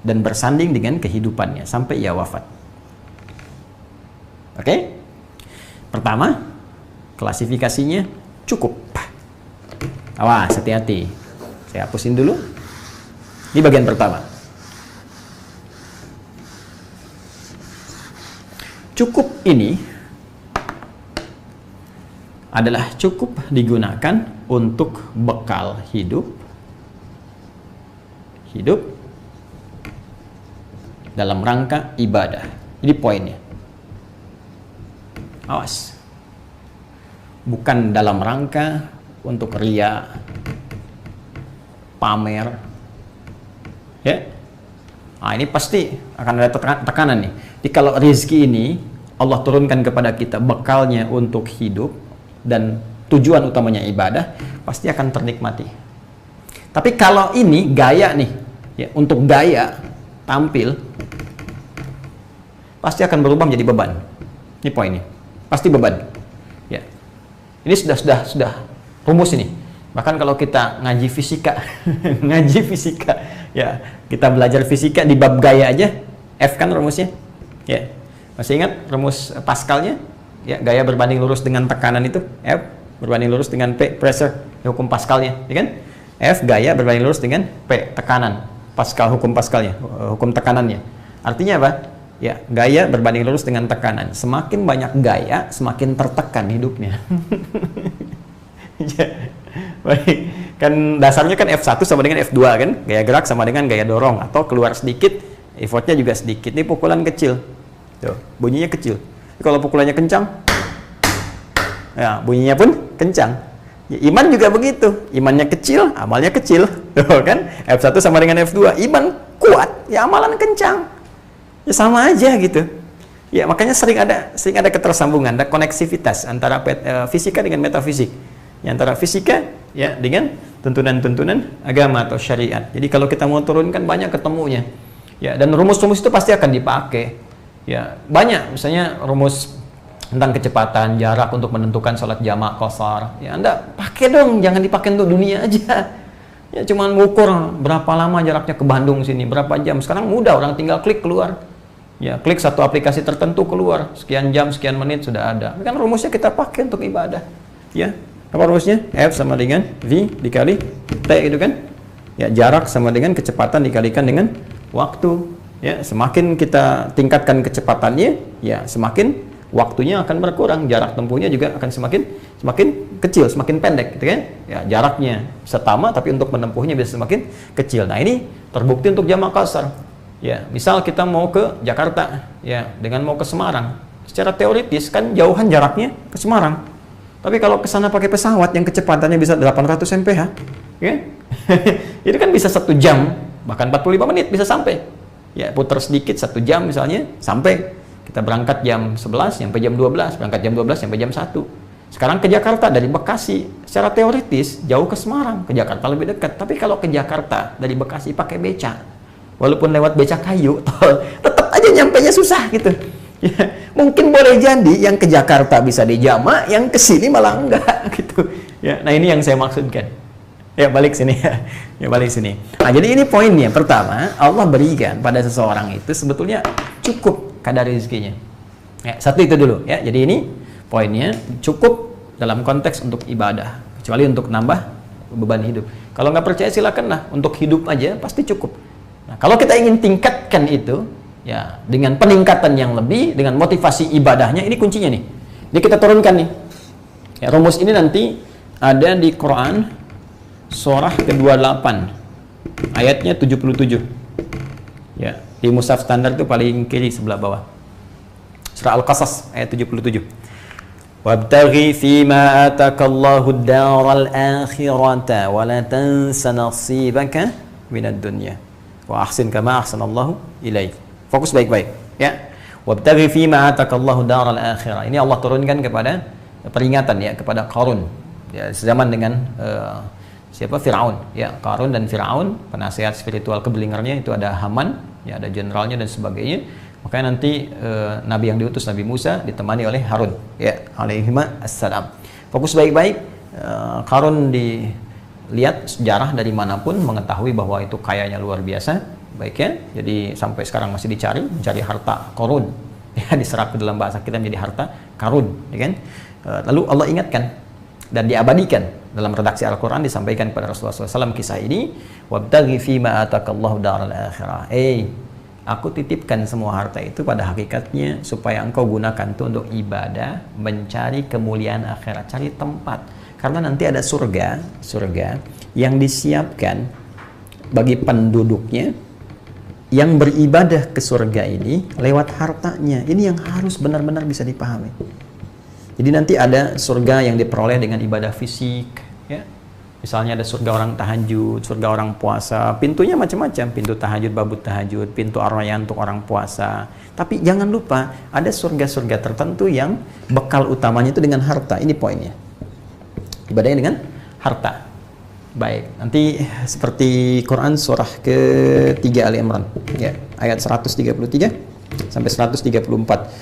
S2: Dan bersanding dengan kehidupannya, sampai ia wafat. Oke? Pertama, klasifikasinya cukup. Awas, hati-hati. Saya hapusin dulu. Ini bagian pertama. Cukup ini adalah cukup digunakan untuk bekal hidup dalam rangka ibadah. Ini poinnya. Awas. Bukan dalam rangka untuk ria, pamer. Ya. Ini pasti akan ada tekanan nih. Jadi kalau rezeki ini Allah turunkan kepada kita bekalnya untuk hidup dan tujuan utamanya ibadah, pasti akan ternikmati. Tapi kalau ini gaya nih, ya, untuk gaya tampil, pasti akan berubah menjadi beban. Ini poinnya, pasti beban. Ya, ini sudah rumus ini. Bahkan kalau kita ngaji fisika, ya, kita belajar fisika di bab gaya aja, F kan rumusnya, ya. Masih ingat rumus Pascalnya? Ya, gaya berbanding lurus dengan tekanan itu, F berbanding lurus dengan P, pressure, hukum Pascalnya, ya kan? F gaya berbanding lurus dengan P, tekanan. Pascal, hukum Pascalnya, hukum tekanannya. Artinya apa? Ya, gaya berbanding lurus dengan tekanan. Semakin banyak gaya, semakin tertekan hidupnya. Ya, baik. Kan dasarnya kan F1 sama dengan F2 kan? Gaya gerak sama dengan gaya dorong, atau keluar sedikit, effortnya juga sedikit. Ini pukulan kecil. Tuh, bunyinya kecil. Kalau pukulannya kencang, ya, bunyinya pun kencang. Ya, iman juga begitu. Imannya kecil, amalnya kecil. Tuh, kan? F1 sama dengan F2. Iman kuat, ya amalan kencang. Ya sama aja gitu. Ya, makanya sering ada ketersambungan, ada koneksivitas antara fisika dengan metafisik. Ya, antara fisika ya dengan tuntunan-tuntunan agama atau syariat. Jadi kalau kita mau turunkan banyak ketemunya. Ya, dan rumus-rumus itu pasti akan dipakai. Ya, banyak, misalnya rumus tentang kecepatan, jarak untuk menentukan sholat jamak qashar. Ya, Anda pakai dong, jangan dipakai untuk dunia aja. Ya, cuman ngukur berapa lama jaraknya ke Bandung sini, berapa jam. Sekarang mudah, orang tinggal klik keluar. Ya, klik satu aplikasi tertentu keluar, sekian jam, sekian menit sudah ada. Kan rumusnya kita pakai untuk ibadah. Ya, apa rumusnya? F sama dengan V dikali T itu kan? Ya, jarak sama dengan kecepatan dikalikan dengan waktu. Ya, semakin kita tingkatkan kecepatannya, ya semakin waktunya akan berkurang, jarak tempuhnya juga akan semakin kecil, semakin pendek, gitu kan? Ya, jaraknya setama tapi untuk menempuhnya bisa semakin kecil. Nah, ini terbukti untuk jamak qashar. Ya, misal kita mau ke Jakarta, ya, dengan mau ke Semarang. Secara teoritis kan jauhan jaraknya ke Semarang. Tapi kalau ke sana pakai pesawat yang kecepatannya bisa 800 mph, ya. Itu kan bisa 1 jam, bahkan 45 menit bisa sampai. Ya, putar sedikit 1 jam misalnya sampai. Kita berangkat jam 11 sampai jam 12, berangkat jam 12 sampai jam 1. Sekarang ke Jakarta dari Bekasi, secara teoritis jauh ke Semarang, ke Jakarta lebih dekat. Tapi kalau ke Jakarta dari Bekasi pakai beca, walaupun lewat beca kayu, tetap aja nyampainya susah gitu. Ya, mungkin boleh jadi yang ke Jakarta bisa dijamak, yang ke sini malah enggak gitu. Ya, nah ini yang saya maksudkan. Ya, balik sini ya. Ya, balik sini. Nah, jadi ini poinnya. Pertama, Allah berikan pada seseorang itu sebetulnya cukup kadar rezekinya. Ya, satu itu dulu ya. Jadi ini poinnya, cukup dalam konteks untuk ibadah, kecuali untuk nambah beban hidup. Kalau nggak percaya silakanlah, untuk hidup aja pasti cukup. Nah, kalau kita ingin tingkatkan itu ya dengan peningkatan yang lebih, dengan motivasi ibadahnya, ini kuncinya nih. Ini kita turunkan nih. Ya, rumus ini nanti ada di Quran surah ke-28 ayatnya 77. Ya, di mushaf standar itu paling kiri sebelah bawah. Surah Al-Qasas ayat 77. Wabtaghi fima atakallahu ad-daral akhirata wa la tansa nasibaka minad dunya wa ahsin kama ahsanallahu ilaik. Fokus baik-baik ya. Wabtaghi fima atakallahu daral akhirah. Ini Allah turunkan kepada peringatan ya kepada Qarun. Ya, sezaman dengan siapa? Firaun. Ya, Qarun dan Firaun, penasehat spiritual kebelingernya itu ada Haman, ya ada jenderalnya dan sebagainya. Makanya nanti Nabi yang diutus Nabi Musa ditemani oleh Harun, ya alaihima assalam. Fokus baik-baik. Qarun dilihat sejarah dari manapun mengetahui bahwa itu kayanya luar biasa, baik ya. Jadi sampai sekarang masih mencari harta Qarun. Ya, diserap ke dalam bahasa kita menjadi harta Qarun, ya kan? Lalu Allah ingatkan dan diabadikan dalam redaksi Al-Quran, disampaikan kepada Rasulullah SAW kisah ini. Wabtaghi fima atakallahu daral akhirah. Aku titipkan semua harta itu pada hakikatnya supaya engkau gunakan itu untuk ibadah, mencari kemuliaan akhirat, cari tempat. Karena nanti ada surga yang disiapkan bagi penduduknya yang beribadah ke surga ini lewat hartanya. Ini yang harus benar-benar bisa dipahami. Jadi nanti ada surga yang diperoleh dengan ibadah fisik, ya. Misalnya ada surga orang tahajud, surga orang puasa, pintunya macam-macam, pintu tahajud, babut tahajud, pintu ar-rayyan untuk orang puasa. Tapi jangan lupa, ada surga-surga tertentu yang bekal utamanya itu dengan harta. Ini poinnya. Ibadahnya dengan harta. Baik, nanti seperti Quran surah ke-3 Ali Imran, ya, ayat 133 sampai 134.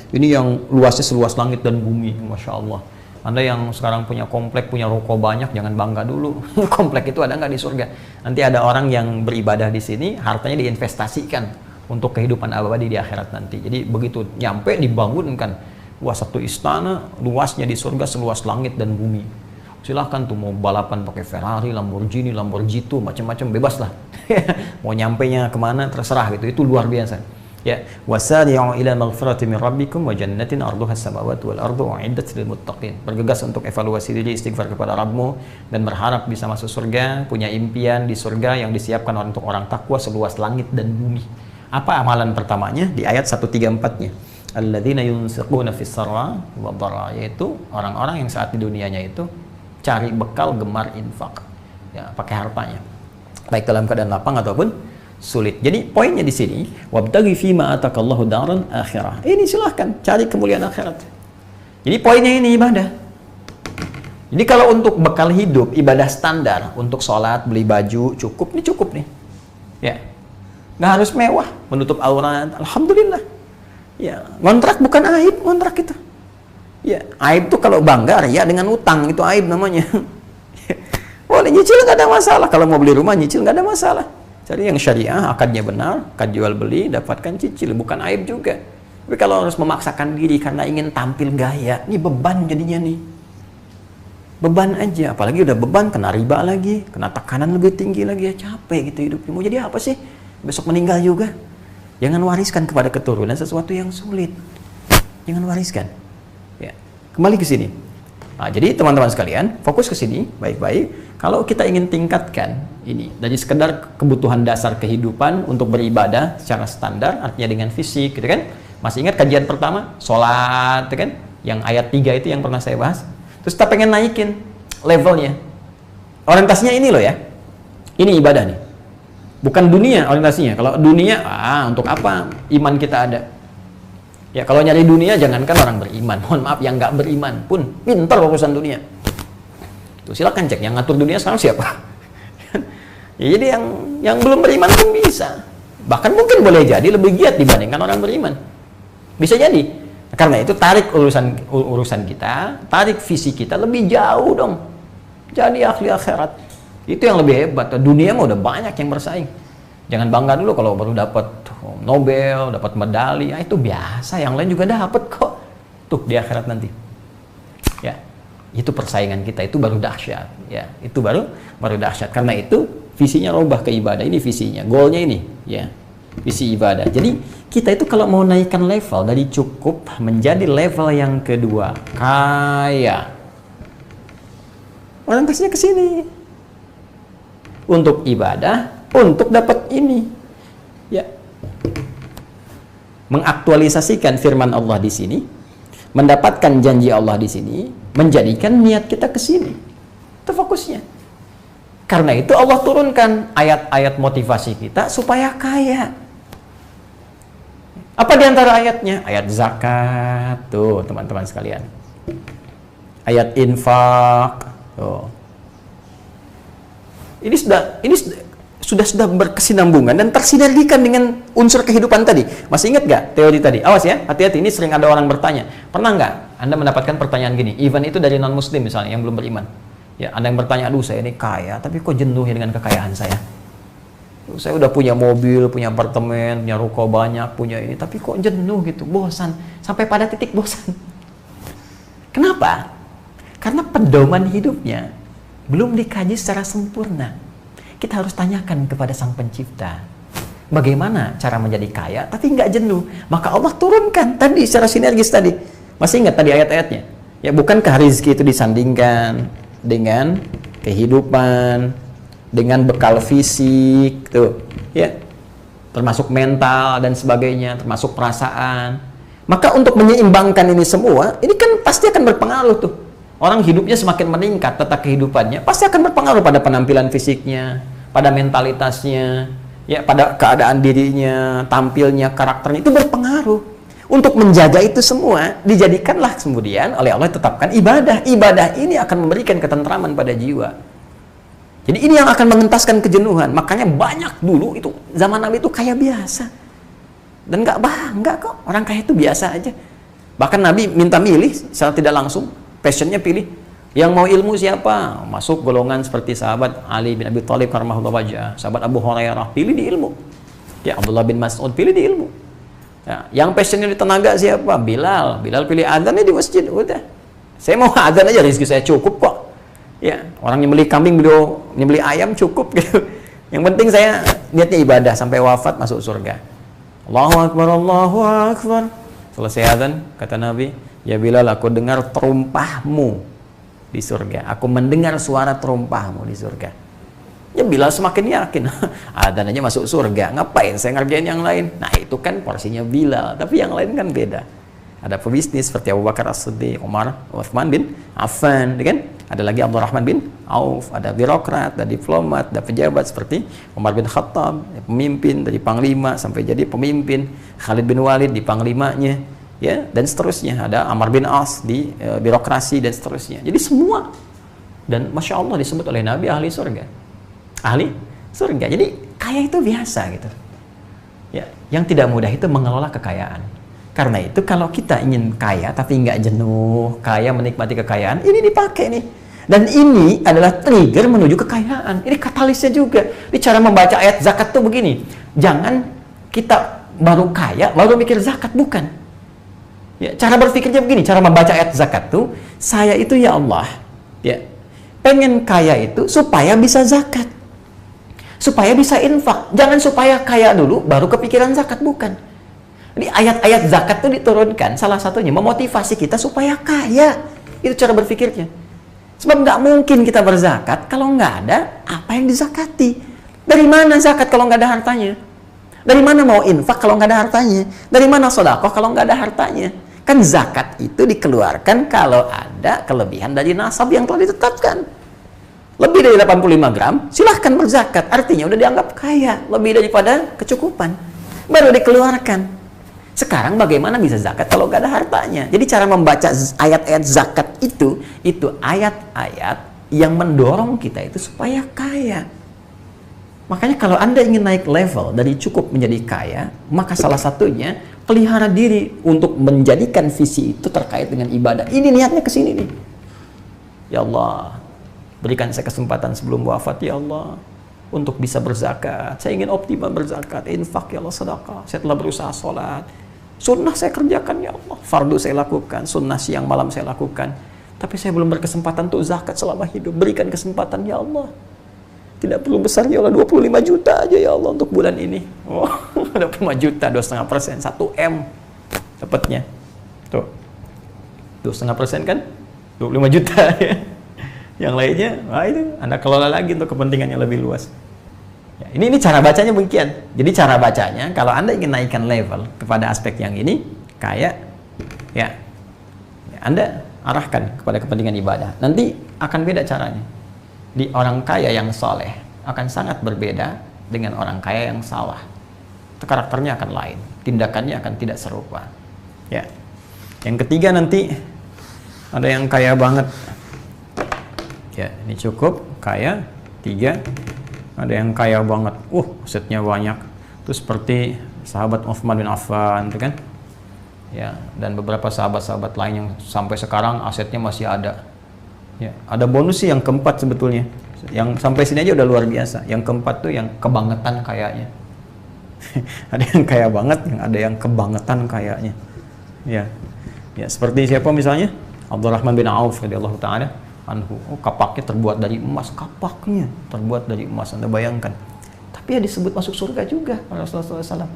S2: Ini yang luasnya seluas langit dan bumi, Masya Allah. Anda yang sekarang punya komplek, punya ruko banyak, jangan bangga dulu. Komplek itu ada nggak di surga? Nanti ada orang yang beribadah di sini, hartanya diinvestasikan untuk kehidupan abadi di akhirat nanti. Jadi begitu nyampe dibangunkan, wah satu istana luasnya di surga seluas langit dan bumi. Silahkan tuh mau balapan pakai Ferrari, Lamborghini, Lamborghini, macam-macam, bebas lah. Mau nyampenya kemana terserah gitu, itu luar biasa. Ya, wasari'u ila maghfirati min rabbikum wa jannatin arduha as-samawati wal ardu u'iddat lil muttaqin. Bergegas untuk evaluasi diri, istighfar kepada Rabbmu dan berharap bisa masuk surga, punya impian di surga yang disiapkan untuk orang takwa seluas langit dan bumi. Apa amalan pertamanya? Di ayat 134-nya. Alladzina yunfiquna fis sarra wad dharra, yaitu orang-orang yang saat di dunianya itu cari bekal, gemar infak. Ya, pakai hartanya. Baik dalam keadaan lapang ataupun sulit. Jadi poinnya di sini, wabtaghi fima atakallahu daral akhirah. Ini silahkan cari kemuliaan akhirat. Jadi poinnya ini ibadah. Jadi kalau untuk bekal hidup, ibadah standar untuk sholat, beli baju cukup, ini cukup nih. Ya, nggak harus mewah, menutup aurat. Alhamdulillah. Ya, ngontrak bukan aib, ngontrak itu. Ya, aib tuh kalau bangga ya dengan utang, itu aib namanya. Boleh nyicil nggak ada masalah. Kalau mau beli rumah nyicil nggak ada masalah. Cari yang syariah, akadnya benar, akad jual beli, dapatkan cicil, bukan aib juga. Tapi kalau harus memaksakan diri karena ingin tampil gaya, ini beban jadinya nih. Beban aja, apalagi udah beban, kena riba lagi, kena tekanan lebih tinggi lagi, ya capek gitu hidupnya. Mau jadi apa sih? Besok meninggal juga. Jangan wariskan kepada keturunan sesuatu yang sulit. Jangan wariskan. Ya, kembali ke sini. Nah, jadi teman-teman sekalian, fokus ke sini baik-baik. Kalau kita ingin tingkatkan ini dari sekedar kebutuhan dasar kehidupan untuk beribadah secara standar, artinya dengan fisik, gitu kan? Masih ingat kajian pertama, sholat, gitu kan? Yang ayat 3 itu yang pernah saya bahas. Terus kita pengen naikin levelnya. Orientasinya ini loh ya. Ini ibadah nih. Bukan dunia orientasinya. Kalau dunia, untuk apa iman kita ada? Ya, kalau nyari dunia, jangankan orang beriman. Mohon maaf, yang nggak beriman pun pintar urusan dunia. Tuh, silakan cek, yang ngatur dunia sekarang siapa? Ya, jadi yang belum beriman pun bisa. Bahkan mungkin boleh jadi lebih giat dibandingkan orang beriman. Bisa jadi. Karena itu tarik urusan kita, tarik visi kita lebih jauh dong. Jadi ahli akhirat. Itu yang lebih hebat. Dunia mah udah banyak yang bersaing. Jangan bangga dulu kalau baru dapat Nobel, dapat medali. Ya, itu biasa, yang lain juga dapat kok. Tuh di akhirat nanti. Ya, itu persaingan kita, itu baru dahsyat. Ya, itu baru dahsyat. Karena itu visinya rubah ke ibadah. Ini visinya, goalnya ini, ya. Visi ibadah. Jadi kita itu kalau mau naikkan level dari cukup menjadi level yang kedua, kaya. Orientasinya ke sini. Untuk ibadah, untuk dapat ini. Ya. Mengaktualisasikan firman Allah di sini, mendapatkan janji Allah di sini, menjadikan niat kita ke sini. Itu fokusnya. Karena itu Allah turunkan ayat-ayat motivasi kita supaya kaya. Apa di antara ayatnya? Ayat zakat, tuh teman-teman sekalian. Ayat infak, tuh. Ini sudah berkesinambungan dan tersinergikan dengan unsur kehidupan tadi. Masih ingat gak teori tadi? Awas ya, hati-hati, ini sering ada orang bertanya. Pernah nggak Anda mendapatkan pertanyaan gini? Even itu dari non-muslim misalnya, yang belum beriman. Ya, Anda yang bertanya, aduh saya ini kaya, tapi kok jenuh ya dengan kekayaan saya? Saya udah punya mobil, punya apartemen, punya ruko banyak, punya ini, tapi kok jenuh gitu, bosan. Sampai pada titik bosan. Kenapa? Karena pedoman hidupnya belum dikaji secara sempurna. Kita harus tanyakan kepada Sang Pencipta, bagaimana cara menjadi kaya tapi nggak jenuh. Maka Allah turunkan tadi secara sinergis tadi. Masih ingat tadi ayat-ayatnya? Ya, bukankah rezeki itu disandingkan dengan kehidupan, dengan bekal fisik, tuh, ya, termasuk mental dan sebagainya, termasuk perasaan. Maka untuk menyeimbangkan ini semua, ini kan pasti akan berpengaruh tuh. Orang hidupnya semakin meningkat, tata kehidupannya pasti akan berpengaruh pada penampilan fisiknya, pada mentalitasnya, ya, pada keadaan dirinya, tampilnya, karakternya, itu berpengaruh. Untuk menjaga itu semua, dijadikanlah kemudian oleh Allah tetapkan ibadah. Ibadah ini akan memberikan ketentraman pada jiwa. Jadi ini yang akan mengentaskan kejenuhan. Makanya banyak dulu itu zaman Nabi itu kaya biasa, dan nggak bangga kok, orang kaya itu biasa aja. Bahkan Nabi minta milih secara tidak langsung. Passionnya pilih, yang mau ilmu siapa? Masuk golongan seperti sahabat Ali bin Abi Thalib karramahullah wajhah, sahabat Abu Hurairah, pilih di ilmu. Ya, Abdullah bin Mas'ud, pilih di ilmu. Ya, yang passionnya di tenaga siapa? Bilal pilih adzannya di masjid. Udah, saya mau adzan aja, rezeki saya cukup kok. Ya, orang nyembelih kambing, beliau nyembelih ayam cukup gitu. Yang penting saya niatnya ibadah sampai wafat masuk surga. Allahu Akbar, Allahu Akbar. Selesai adzan, kata Nabi, ya Bilal, aku dengar terumpahmu di surga. Aku mendengar suara terumpahmu di surga. Ya Bilal semakin yakin, adzan aja masuk surga, ngapain saya ngerjain yang lain? Nah itu kan porsinya Bilal, tapi yang lain kan beda. Ada pebisnis seperti Abu Bakar As-Siddiq, Umar, Uthman bin Affan, kan? Ada lagi Abdurrahman bin Auf, ada birokrat, ada diplomat, ada pejabat seperti Umar bin Khattab, pemimpin dari panglima sampai jadi pemimpin, Khalid bin Walid di panglimanya, ya, dan seterusnya. Ada Amr bin As di birokrasi dan seterusnya. Jadi semua, dan Masya Allah disebut oleh Nabi ahli surga. Ahli surga. Jadi kaya itu biasa gitu. Ya, yang tidak mudah itu mengelola kekayaan. Karena itu kalau kita ingin kaya tapi nggak jenuh, kaya menikmati kekayaan, ini dipakai nih. Dan ini adalah trigger menuju kekayaan. Ini katalisnya juga. Ini cara membaca ayat zakat tuh begini. Jangan kita baru kaya, baru mikir zakat, bukan. Ya, cara berpikirnya begini, cara membaca ayat zakat tuh, saya itu ya Allah, ya, pengen kaya itu supaya bisa zakat. Supaya bisa infak. Jangan supaya kaya dulu, baru kepikiran zakat, bukan. Jadi ayat-ayat zakat itu diturunkan, salah satunya memotivasi kita supaya kaya. Itu cara berpikirnya. Sebab nggak mungkin kita berzakat kalau nggak ada apa yang dizakati. Dari mana zakat kalau nggak ada hartanya? Dari mana mau infak kalau nggak ada hartanya? Dari mana sedekah kalau nggak ada hartanya? Kan zakat itu dikeluarkan kalau ada kelebihan dari nasab yang telah ditetapkan. Lebih dari 85 gram, silahkan berzakat. Artinya udah dianggap kaya, lebih daripada kecukupan. Baru dikeluarkan. Sekarang bagaimana bisa zakat kalau nggak ada hartanya? Jadi cara membaca ayat-ayat zakat itu ayat-ayat yang mendorong kita itu supaya kaya. Makanya kalau Anda ingin naik level dari cukup menjadi kaya, maka salah satunya pelihara diri untuk menjadikan visi itu terkait dengan ibadah. Ini niatnya ke sini nih. Ya Allah, berikan saya kesempatan sebelum wafat ya Allah untuk bisa berzakat. Saya ingin optimal berzakat, infak ya Allah, sedekah. Saya telah berusaha sholat. Sunnah saya kerjakan ya Allah, fardu saya lakukan, sunnah siang malam saya lakukan. Tapi saya belum berkesempatan untuk zakat selama hidup. Berikan kesempatan ya Allah. Tidak perlu besar ya Allah, 25 juta aja ya Allah untuk bulan ini. Oh, 25 juta, 2,5%, 1 M dapatnya. Tuh, 2,5% kan? 25 juta ya. Yang lainnya, wah itu Anda kelola lagi untuk kepentingan yang lebih luas. Ya, ini cara bacanya demikian. Jadi cara bacanya, kalau Anda ingin naikkan level kepada aspek yang ini, kayak ya Anda arahkan kepada kepentingan ibadah. Nanti akan beda caranya. Di orang kaya yang soleh akan sangat berbeda dengan orang kaya yang salah. Karakternya akan lain, tindakannya akan tidak serupa. Ya. Yang ketiga nanti ada yang kaya banget. Ya, ini cukup kaya. 3, ada yang kaya banget, asetnya banyak. Itu seperti sahabat Utsman bin Affan, itu kan? Ya, dan beberapa sahabat-sahabat lain yang sampai sekarang asetnya masih ada. Ya, ada bonus sih yang keempat sebetulnya. Yang sampai sini aja udah luar biasa. Yang keempat tuh yang kebangetan kayanya. Ada yang kaya banget, yang ada yang kebangetan kayanya. Ya. Ya, seperti siapa misalnya? Abdurrahman bin Auf radhiyallahu taala anhu. Kapaknya terbuat dari emas, kapaknya terbuat dari emas. Anda bayangkan. Tapi ya disebut masuk surga juga oleh Rasulullah SAW.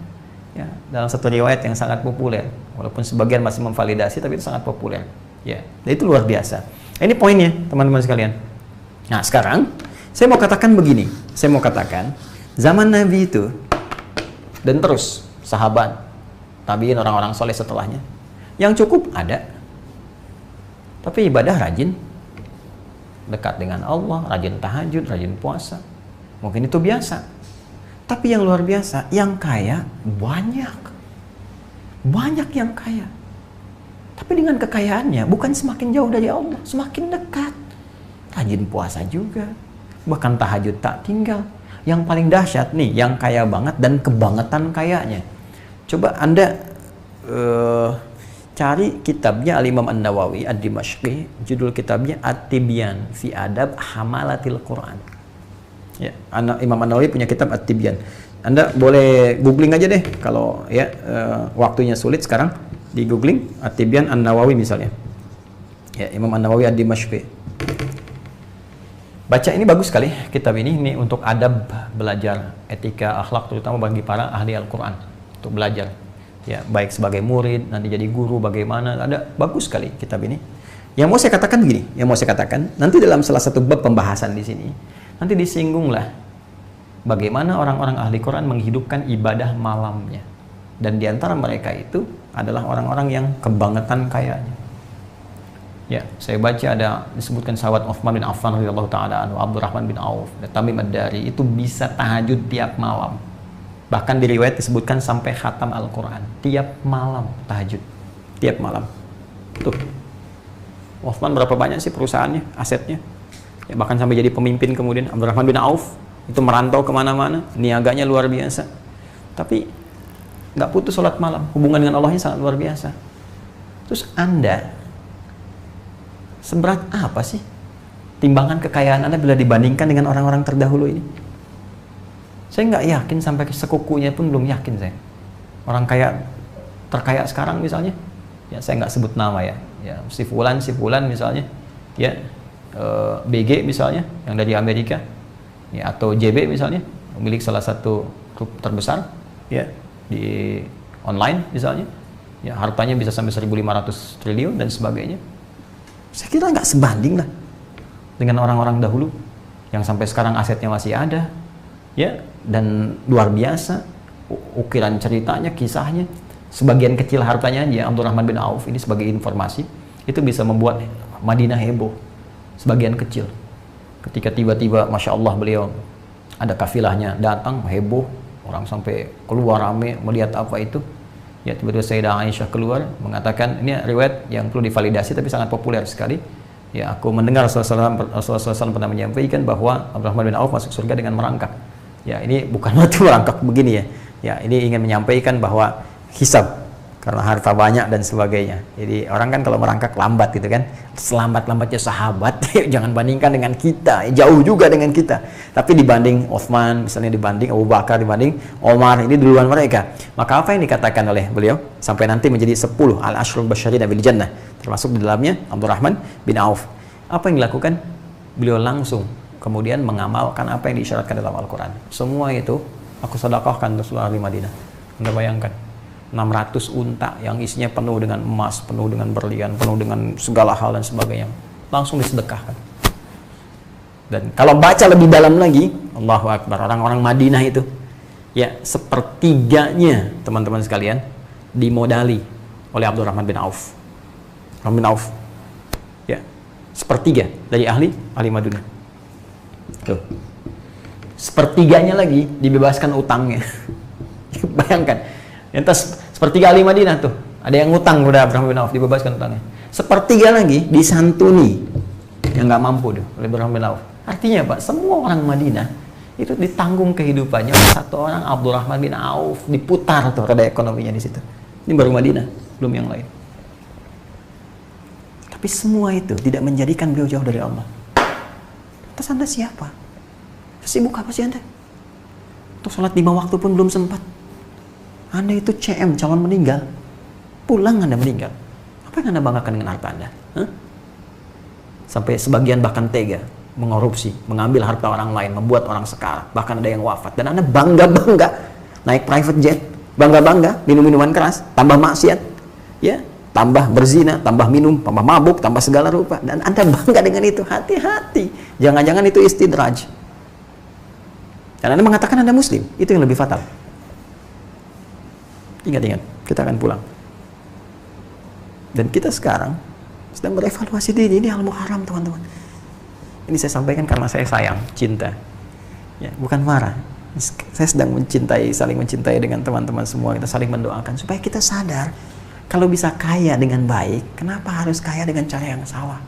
S2: Ya, dalam satu riwayat yang sangat populer, walaupun sebagian masih memvalidasi, tapi itu sangat populer. Ya, dan itu luar biasa. Ini poinnya, teman-teman sekalian. Nah, sekarang saya mau katakan begini. Saya mau katakan zaman Nabi itu dan terus sahabat, tabiin, orang-orang soleh setelahnya, yang cukup ada, tapi ibadah rajin, dekat dengan Allah, rajin tahajud, rajin puasa. Mungkin itu biasa. Tapi yang luar biasa, yang kaya banyak. Banyak yang kaya. Tapi dengan kekayaannya bukan semakin jauh dari Allah, semakin dekat. Rajin puasa juga. Bahkan tahajud tak tinggal. Yang paling dahsyat nih, yang kaya banget dan kebangetan kayanya. Coba Anda cari kitabnya Al-Imam An-Nawawi Ad-Dimashqi, judul kitabnya At-Tibyan fi Adab Hamalatil Quran. Ya, Imam An-Nawawi punya kitab At-Tibyan. Anda boleh googling aja deh kalau ya waktunya sulit sekarang, di googling At-Tibyan An-Nawawi misalnya. Ya, Imam An-Nawawi Ad-Dimashqi. Baca, ini bagus sekali kitab ini untuk adab belajar etika akhlak, terutama bagi para ahli Al-Quran untuk belajar. Ya, baik sebagai murid, nanti jadi guru bagaimana, ada bagus sekali kitab ini. Yang mau saya katakan begini, nanti dalam salah satu bab pembahasan di sini, nanti disinggunglah bagaimana orang-orang ahli Quran menghidupkan ibadah malamnya. Dan diantara mereka itu adalah orang-orang yang kebangetan kayanya. Ya, saya baca ada disebutkan sahabat Utsman bin Affan radhiyallahu taala anhu, Abdurrahman bin Auf, dan Tamim Ad-Dari itu bisa tahajud tiap malam. Bahkan di riwayat disebutkan sampai khatam Al-Quran. Tiap malam tahajud. Tiap malam. Tuh. Utsman berapa banyak sih perusahaannya, asetnya. Ya, bahkan sampai jadi pemimpin kemudian. Abdurrahman bin Auf itu merantau kemana-mana. Niaganya luar biasa. Tapi nggak putus sholat malam, hubungan dengan Allahnya sangat luar biasa. Terus Anda seberat apa sih timbangan kekayaan Anda bila dibandingkan dengan orang-orang terdahulu ini? Saya nggak yakin, sampai ke sekukunya pun belum yakin saya. Orang kaya terkaya sekarang misalnya, ya saya nggak sebut nama ya, si Fulan misalnya, ya BG misalnya yang dari Amerika, ya atau JB misalnya, milik salah satu grup terbesar, ya di online misalnya, ya hartanya bisa sampai 1.500 triliun dan sebagainya. Saya kira nggak sebanding lah dengan orang-orang dahulu yang sampai sekarang asetnya masih ada, ya, dan luar biasa ukiran ceritanya, kisahnya. Sebagian kecil hartanya aja Abdurrahman bin Auf ini, sebagai informasi, itu bisa membuat Madinah heboh. Sebagian kecil, ketika tiba-tiba Masya Allah beliau ada kafilahnya datang, heboh, orang sampai keluar rame melihat apa itu. Ya, tiba-tiba Sayyidah Aisyah keluar mengatakan, ini riwayat yang perlu divalidasi tapi sangat populer sekali. Ya, aku mendengar Rasulullah SAW pernah menyampaikan bahwa Abdurrahman bin Auf masuk surga dengan merangkak. Ya, ini bukan waktu merangkak begini ya. Ya, ini ingin menyampaikan bahwa hisab karena harta banyak dan sebagainya. Jadi orang kan kalau merangkak lambat gitu kan, selambat-lambatnya sahabat. Jangan bandingkan dengan kita, jauh juga dengan kita. Tapi dibanding Utsman, misalnya dibanding Abu Bakar, dibanding Omar, ini duluan mereka. Maka apa yang dikatakan oleh beliau sampai nanti menjadi 10 al-ashrul basyarina bil jannah, termasuk di dalamnya Abdurrahman bin Auf. Apa yang dilakukan? Beliau langsung kemudian mengamalkan apa yang diisyaratkan dalam Al-Quran. Semua itu aku sedekahkan untuk seluruh ahli Madinah. Anda bayangkan 600 unta yang isinya penuh dengan emas, penuh dengan berlian, penuh dengan segala hal dan sebagainya, langsung disedekahkan. Dan kalau baca lebih dalam lagi, Allahu Akbar, orang-orang Madinah itu ya sepertiganya teman-teman sekalian dimodali oleh Abdurrahman bin Auf. Abdurrahman bin Auf ya sepertiga dari ahli Madinah. Tuh. Sepertiganya lagi dibebaskan utangnya. Bayangkan, entas sepertiga ahli Madinah tuh ada yang ngutang kepada Abdurrahman bin Auf, dibebaskan utangnya. Sepertiga lagi disantuni yang nggak mampu tuh oleh Abdurrahman bin Auf. Artinya Pak, semua orang Madinah itu ditanggung kehidupannya oleh satu orang, Abdurrahman bin Auf, diputar tuh roda ekonominya di situ. Ini baru Madinah, belum yang lain. Tapi semua itu tidak menjadikan beliau jauh dari Allah. Terus Anda siapa? Sibuk apa sih Anda? Untuk sholat 5 waktu pun belum sempat. Anda itu CM, calon meninggal. Pulang Anda meninggal. Apa yang Anda banggakan dengan harta Anda? Hah? Sampai sebagian bahkan tega mengorupsi, mengambil harta orang lain, membuat orang sekarat, bahkan ada yang wafat. Dan Anda bangga-bangga naik private jet, bangga-bangga minum minuman keras, tambah maksiat, ya, tambah berzina, tambah minum, tambah mabuk, tambah segala rupa. Dan Anda bangga dengan itu. Hati-hati, jangan-jangan itu istidraj. Dan Anda mengatakan Anda Muslim, itu yang lebih fatal. Ingat-ingat, kita akan pulang. Dan kita sekarang sedang berevaluasi diri. Ini Al-Muharram, teman-teman. Ini saya sampaikan karena saya sayang, cinta. Ya, bukan marah. Saya sedang mencintai, saling mencintai dengan teman-teman semua. Kita saling mendoakan supaya kita sadar kalau bisa kaya dengan baik, kenapa harus kaya dengan cara yang salah?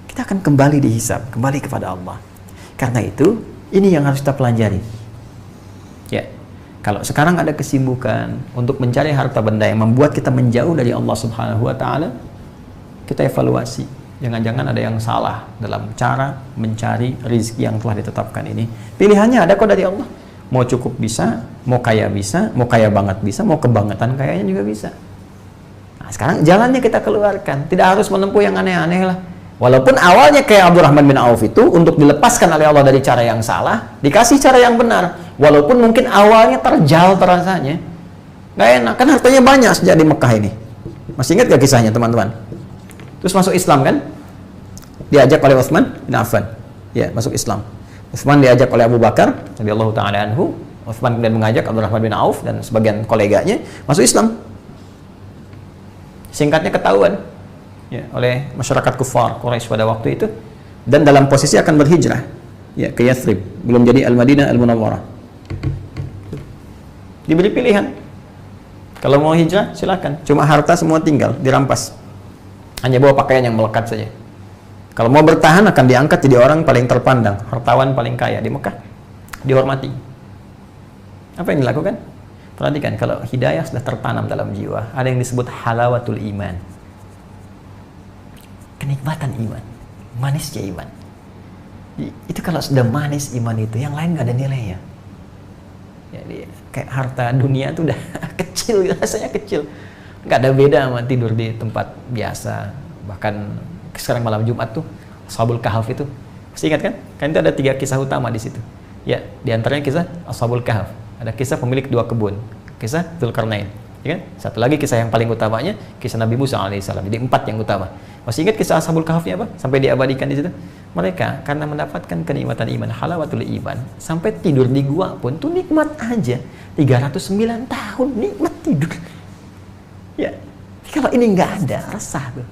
S2: Kita akan kembali dihisab, kembali kepada Allah. Karena itu, ini yang harus kita pelajari. Ya, kalau sekarang ada kesibukan untuk mencari harta benda yang membuat kita menjauh dari Allah Subhanahu wa Ta'ala, kita evaluasi. Jangan-jangan ada yang salah dalam cara mencari rezeki yang telah ditetapkan ini. Pilihannya ada kok dari Allah. Mau cukup bisa, mau kaya bisa, mau kaya banget bisa, mau kebangetan kayanya juga bisa. Nah, sekarang jalannya kita keluarkan. Tidak harus menempuh yang aneh-aneh lah. Walaupun awalnya kayak Abdurrahman bin Auf itu untuk dilepaskan oleh Allah dari cara yang salah, dikasih cara yang benar. Walaupun mungkin awalnya terjal terasanya, nggak enak. Kan hartanya banyak sejak di Mekah ini. Masih ingat gak kisahnya teman-teman? Terus masuk Islam kan? Diajak oleh Utsman bin Affan. Ya, masuk Islam. Utsman diajak oleh Abu Bakar radhiyallahu taala anhu. Utsman kemudian mengajak Abdurrahman bin Auf dan sebagian koleganya masuk Islam. Singkatnya ketahuan ya, oleh masyarakat kufar Quraisy pada waktu itu, dan dalam posisi akan berhijrah ya ke Yathrib, belum jadi Al-Madinah Al-Munawwarah. Diberi pilihan. Kalau mau hijrah silakan, cuma harta semua tinggal, dirampas. Hanya bawa pakaian yang melekat saja. Kalau mau bertahan akan diangkat jadi orang paling terpandang, hartawan paling kaya di Mekah, dihormati. Apa yang dilakukan? Perhatikan, kalau hidayah sudah tertanam dalam jiwa, ada yang disebut halawatul iman. Kenikmatan iman, manisnya iman. Itu kalau sudah manis iman itu, yang lain nggak ada nilainya. Jadi kayak harta dunia itu udah kecil, rasanya kecil. Nggak ada beda sama tidur di tempat biasa. Bahkan sekarang malam Jumat tuh, Ashabul Kahf itu, masih ingat kan? Kan itu ada 3 kisah utama di situ. Ya, diantaranya kisah Ashabul Kahf. Ada kisah pemilik 2 kebun, kisah Dzulkarnain, ya kan? Satu lagi kisah yang paling utamanya, kisah Nabi Musa alaihissalam. Jadi 4 yang utama. Masih ingat kisah Ashabul Kahfnya apa? Sampai diabadikan di situ. Mereka karena mendapatkan kenikmatan iman, halawatul iman, sampai tidur di gua pun tuh nikmat aja. 309 tahun nikmat tidur. Ya, kalau ini nggak ada, resah tuh.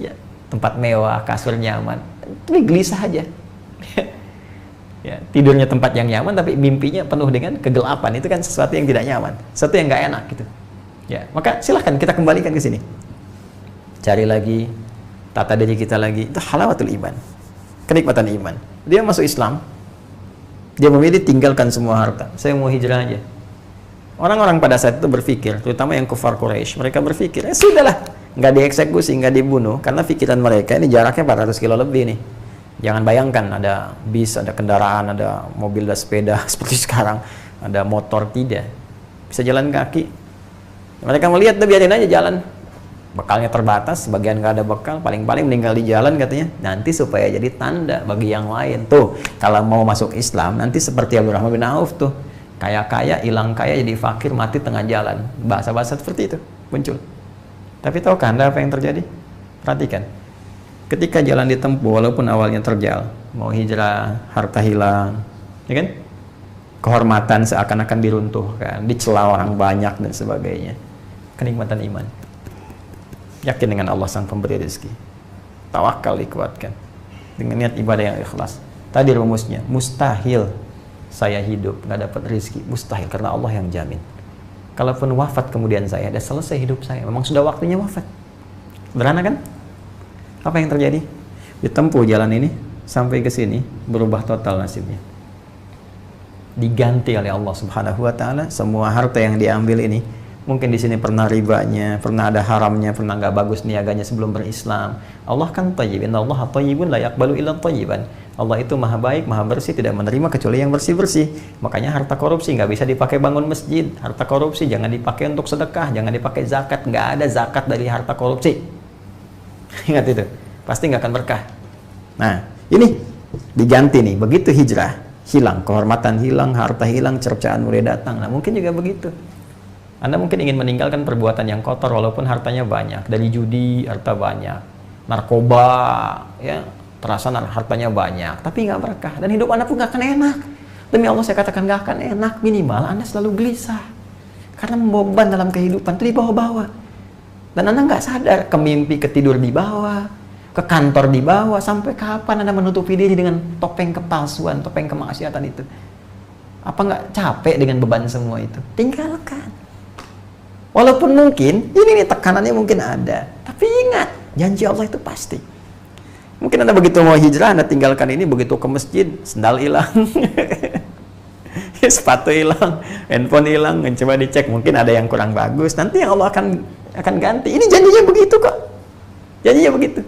S2: Ya, tempat mewah, kasur nyaman, tapi gelisah aja. Ya, tidurnya tempat yang nyaman tapi mimpinya penuh dengan kegelapan, itu kan sesuatu yang tidak nyaman, sesuatu yang nggak enak gitu. Ya, maka silahkan kita kembalikan ke sini. Cari lagi, tata diri kita lagi, itu halawatul iman, kenikmatan iman. Dia masuk Islam, dia memilih tinggalkan semua harta. Saya mau hijrah aja. Orang-orang pada saat itu berpikir, terutama yang kufar Quraisy, mereka berpikir, sudahlah, nggak dieksekusi, nggak dibunuh, karena pikiran mereka ini jaraknya 400 kilo lebih nih. Jangan bayangkan ada bis, ada kendaraan, ada mobil, ada sepeda seperti sekarang, ada motor, tidak. Bisa jalan kaki. Mereka melihat, tuh biarin aja jalan. Bekalnya terbatas, sebagian nggak ada bekal, paling-paling meninggal di jalan katanya. Nanti supaya jadi tanda bagi yang lain. Tuh, kalau mau masuk Islam, nanti seperti Abdurrahman bin Auf tuh. Kaya-kaya, hilang kaya, jadi fakir, mati tengah jalan. Bahasa-bahasa seperti itu muncul. Tapi tahukah Anda apa yang terjadi? Perhatikan. Ketika jalan ditempuh, walaupun awalnya terjal, mau hijrah, harta hilang, ya kan? Kehormatan seakan-akan diruntuhkan, dicela orang banyak dan sebagainya. Kenikmatan iman. Yakin dengan Allah sang pemberi rezeki. Tawakal dikuatkan. Dengan niat ibadah yang ikhlas. Tadi rumusnya, mustahil saya hidup nggak dapat rezeki, mustahil, karena Allah yang jamin. Kalaupun wafat kemudian saya, sudah selesai hidup saya, memang sudah waktunya wafat. Sederhana kan? Apa yang terjadi? Ditempuh jalan ini sampai ke sini, berubah total nasibnya. Diganti oleh Allah Subhanahu wa taala semua harta yang diambil ini. Mungkin di sini pernah ribanya, pernah ada haramnya, pernah nggak bagus niaganya sebelum berislam. Allah kan thayyib, innallaha thayyibun la yaqbalu illa thayyiban. Allah itu maha baik, maha bersih, tidak menerima kecuali yang bersih-bersih. Makanya harta korupsi nggak bisa dipakai bangun masjid. Harta korupsi jangan dipakai untuk sedekah, jangan dipakai zakat. Nggak ada zakat dari harta korupsi. Ingat itu, pasti nggak akan berkah. Nah, ini diganti nih, begitu hijrah, hilang, kehormatan hilang, harta hilang, cercaan mulai datang. Nah, mungkin juga begitu. Anda mungkin ingin meninggalkan perbuatan yang kotor walaupun hartanya banyak. Dari judi, harta banyak. Narkoba, ya, terasa hartanya banyak. Tapi nggak berkah. Dan hidup Anda pun nggak akan enak. Demi Allah saya katakan nggak akan enak. Minimal Anda selalu gelisah. Karena beban dalam kehidupan itu dibawa-bawa. Dan Anda nggak sadar, ke mimpi, ke tidur di bawah, ke kantor di bawah, sampai kapan Anda menutupi diri dengan topeng kepalsuan, topeng kemaksiatan itu? Apa nggak capek dengan beban semua itu? Tinggalkan. Walaupun mungkin, ini nih tekanannya mungkin ada. Tapi ingat, janji Allah itu pasti. Mungkin Anda begitu mau hijrah, Anda tinggalkan ini, begitu ke masjid, sendal hilang. Sepatu hilang, handphone hilang, coba dicek, mungkin ada yang kurang bagus. Nanti yang Allah akan ganti. Ini janjinya begitu kok. Janjinya begitu.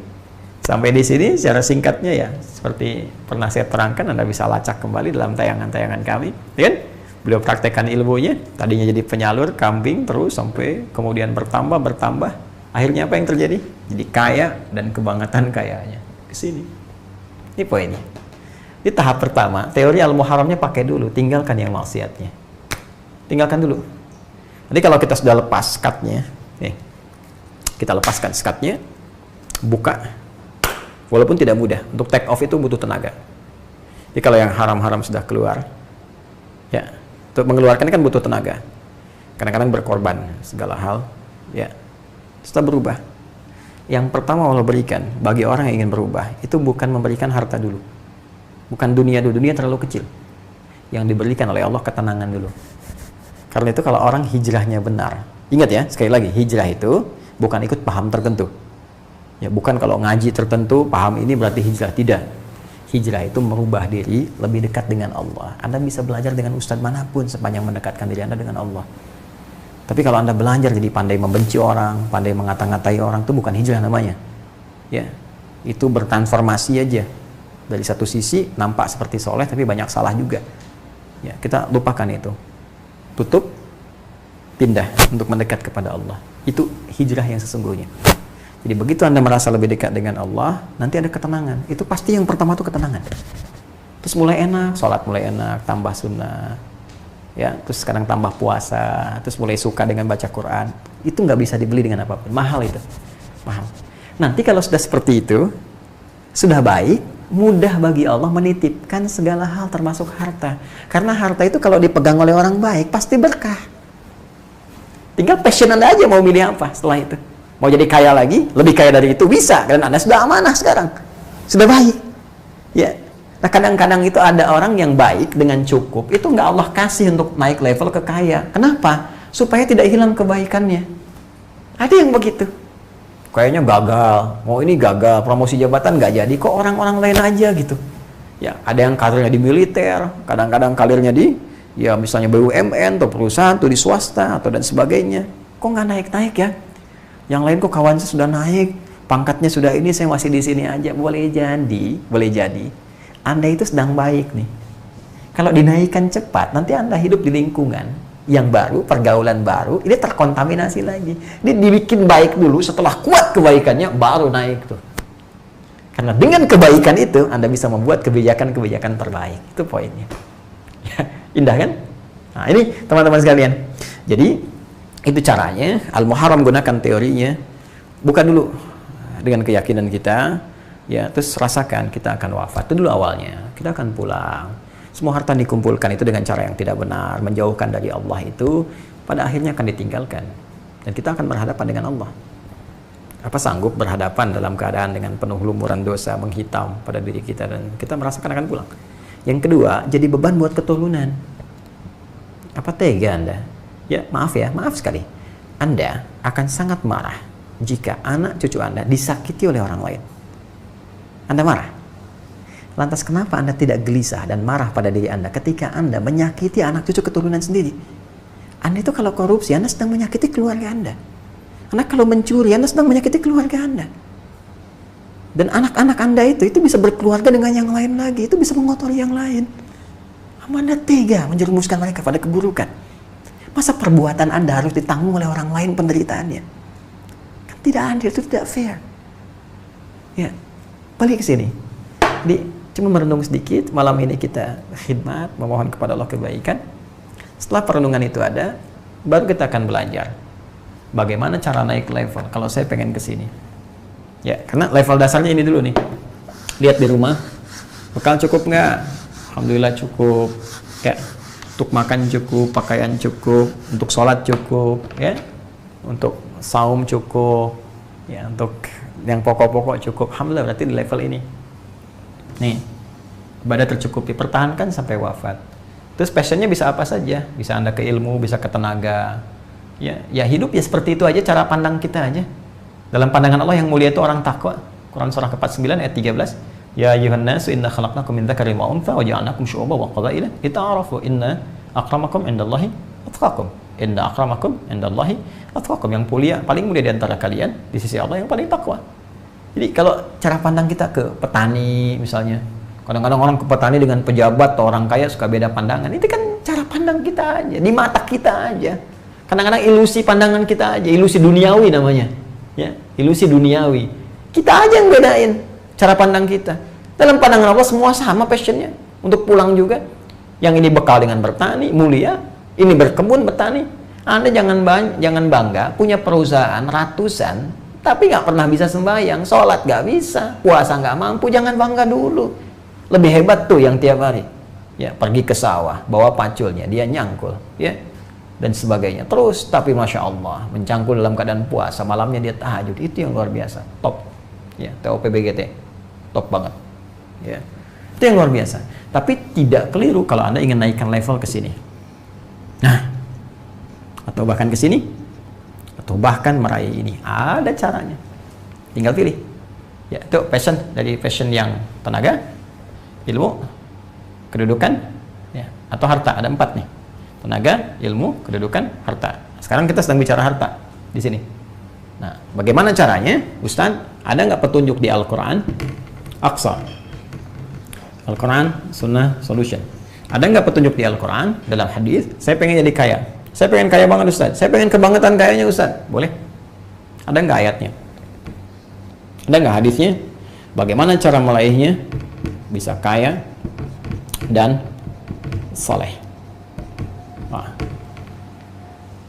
S2: Sampai di sini secara singkatnya ya, seperti pernah saya terangkan, Anda bisa lacak kembali dalam tayangan-tayangan kami, ya kan? Beliau praktekkan ilmunya, tadinya jadi penyalur kambing terus sampai kemudian bertambah. Akhirnya apa yang terjadi? Jadi kaya dan kebanggaan kayanya. Ke sini. Ini poinnya. Di tahap pertama, teori al-muharramnya pakai dulu, tinggalkan yang maksiatnya. Tinggalkan dulu. Jadi kalau kita sudah lepas skatnya, nih, kita lepaskan skatnya, buka. Walaupun tidak mudah, untuk take off itu butuh tenaga. Jadi kalau yang haram-haram sudah keluar, ya, untuk mengeluarkan kan butuh tenaga. Kadang-kadang berkorban segala hal, ya. Setelah berubah, yang pertama Allah berikan bagi orang yang ingin berubah itu bukan memberikan harta dulu, bukan dunia dulu, dunia terlalu kecil. Yang diberikan oleh Allah ketenangan dulu. Karena itu kalau orang hijrahnya benar, ingat ya, sekali lagi, hijrah itu bukan ikut paham tertentu. Ya, bukan kalau ngaji tertentu paham ini berarti hijrah, tidak. hijrah itu merubah diri lebih dekat dengan Allah. Anda bisa belajar dengan ustadz manapun sepanjang mendekatkan diri Anda dengan Allah. Tapi kalau Anda belajar jadi pandai membenci orang, pandai mengata-ngatai orang, itu bukan hijrah namanya. Ya, itu bertransformasi aja. Dari satu sisi nampak seperti soleh tapi banyak salah juga. Ya, kita lupakan itu. Tutup, pindah untuk mendekat kepada Allah. Itu hijrah yang sesungguhnya. Jadi begitu Anda merasa lebih dekat dengan Allah, nanti ada ketenangan. Itu pasti yang pertama itu ketenangan. Terus mulai enak, sholat mulai enak, tambah sunnah. Ya, terus sekarang tambah puasa, terus mulai suka dengan baca Quran. Itu nggak bisa dibeli dengan apapun. Mahal itu. Mahal. Nanti kalau sudah seperti itu, sudah baik, mudah bagi Allah menitipkan segala hal termasuk harta. Karena harta itu kalau dipegang oleh orang baik, pasti berkah. Tinggal passion Anda aja mau milih apa setelah itu. Mau jadi kaya lagi, lebih kaya dari itu bisa, dan Anda sudah amanah sekarang, sudah baik. Ya, nah kadang-kadang itu ada orang yang baik dengan cukup, itu nggak Allah kasih untuk naik level ke kaya. Kenapa? Supaya tidak hilang kebaikannya. Ada yang begitu. Kayaknya gagal, mau ini gagal, promosi jabatan nggak jadi, kok orang-orang lain aja gitu. Ya, ada yang karirnya di militer, kadang-kadang karirnya di, ya misalnya BUMN atau perusahaan atau di swasta atau dan sebagainya. Kok nggak naik-naik ya? Yang lain kok kawan saya sudah naik, pangkatnya sudah ini, saya masih di sini aja. Boleh jadi Anda itu sedang baik nih. Kalau dinaikkan cepat, nanti Anda hidup di lingkungan yang baru, pergaulan baru, ini terkontaminasi lagi. Ini dibikin baik dulu, setelah kuat kebaikannya, baru naik tuh. Karena dengan kebaikan itu, Anda bisa membuat kebijakan-kebijakan terbaik. Itu poinnya. Ya, indah kan? Nah ini teman-teman sekalian. Jadi, itu caranya. Al-Muharram gunakan teorinya, bukan dulu dengan keyakinan kita, ya terus rasakan kita akan wafat. Itu dulu awalnya, kita akan pulang. Semua harta dikumpulkan itu dengan cara yang tidak benar, menjauhkan dari Allah itu, pada akhirnya akan ditinggalkan. Dan kita akan berhadapan dengan Allah. Apa sanggup berhadapan dalam keadaan dengan penuh lumuran dosa menghitam pada diri kita, dan kita merasakan akan pulang. Yang kedua, jadi beban buat keturunan. Apa tega Anda? Ya, maaf sekali. Anda akan sangat marah jika anak cucu Anda disakiti oleh orang lain. Anda marah. Lantas kenapa Anda tidak gelisah dan marah pada diri Anda ketika Anda menyakiti anak cucu keturunan sendiri? Anda itu kalau korupsi, Anda sedang menyakiti keluarga Anda. Anda kalau mencuri, Anda sedang menyakiti keluarga Anda. Dan anak-anak Anda itu bisa berkeluarga dengan yang lain lagi, itu bisa mengotori yang lain. Anda tega menjerumuskan mereka pada keburukan. Masa perbuatan Anda harus ditanggung oleh orang lain penderitaannya? Kan tidak adil, itu tidak fair. Ya, balik ke sini. Jadi, cuma merenung sedikit, malam ini kita khidmat, memohon kepada Allah kebaikan. Setelah perenungan itu ada, baru kita akan belajar bagaimana cara naik level. Kalau saya pengen ke sini. Ya, karena level dasarnya ini dulu nih. Lihat di rumah, bekal cukup nggak? Alhamdulillah cukup. Ya. Untuk makan cukup, pakaian cukup, untuk sholat cukup, ya, untuk saum cukup, ya, untuk yang pokok-pokok cukup. Alhamdulillah, berarti di level ini. Nih, ibadah tercukupi, pertahankan sampai wafat. Terus passionnya bisa apa saja, bisa Anda ke ilmu, bisa ke tenaga. Ya hidup ya seperti itu aja, cara pandang kita aja. Dalam pandangan Allah yang mulia itu orang takwa. Quran surah ke-49 ayat 13. Ya ayuhan nasu inna khalaqnakum min dzakarin wa untha wa ja'alnakum syu'uban wa qabaila lita'arafu inna akramakum indallahi atqakum. Inna akramakum indallahi atqakum. Yang paling mulia di antara kalian di sisi Allah yang paling takwa. Jadi kalau cara pandang kita ke petani misalnya, kadang-kadang orang ke petani dengan pejabat atau orang kaya suka beda pandangan. Itu kan cara pandang kita aja, di mata kita aja. Kadang-kadang ilusi pandangan kita aja, ilusi duniawi namanya. Ya, ilusi duniawi. Kita aja yang bedain cara pandang kita. Dalam pandangan Allah semua sama passionnya. Untuk pulang juga. Yang ini bekal dengan bertani, mulia. Ini berkebun, bertani. Anda jangan bangga punya perusahaan ratusan, tapi nggak pernah bisa sembahyang, sholat nggak bisa, puasa nggak mampu. Jangan bangga dulu. Lebih hebat tuh yang tiap hari. Ya, pergi ke sawah, bawa paculnya, dia nyangkul. Ya, dan sebagainya. Terus, tapi Masya Allah, mencangkul dalam keadaan puasa, malamnya dia tahajud. Itu yang luar biasa. Top. Ya, TOPBGT. Top banget. Ya. Itu yang luar biasa. Tapi tidak keliru kalau Anda ingin naikkan level ke sini. Nah, atau bahkan ke sini, atau bahkan meraih ini. Ada caranya. Tinggal pilih. Ya, itu passion dari passion yang tenaga. ilmu, kedudukan, ya, atau harta. Ada 4 nih. Tenaga, ilmu, kedudukan, harta. Sekarang kita sedang bicara harta di sini. Nah, bagaimana caranya? Ustaz, ada nggak petunjuk di Al-Quran? Aqsa. Al-Quran, Sunnah, Solution. Ada nggak petunjuk di Al-Quran, dalam hadis? Saya pengen jadi kaya. Saya pengen kaya banget Ustaz. Saya pengen kebangetan kayanya Ustaz. Boleh? Ada nggak ayatnya? Ada nggak hadisnya? Bagaimana cara meraihnya? Bisa kaya dan soleh. Nah,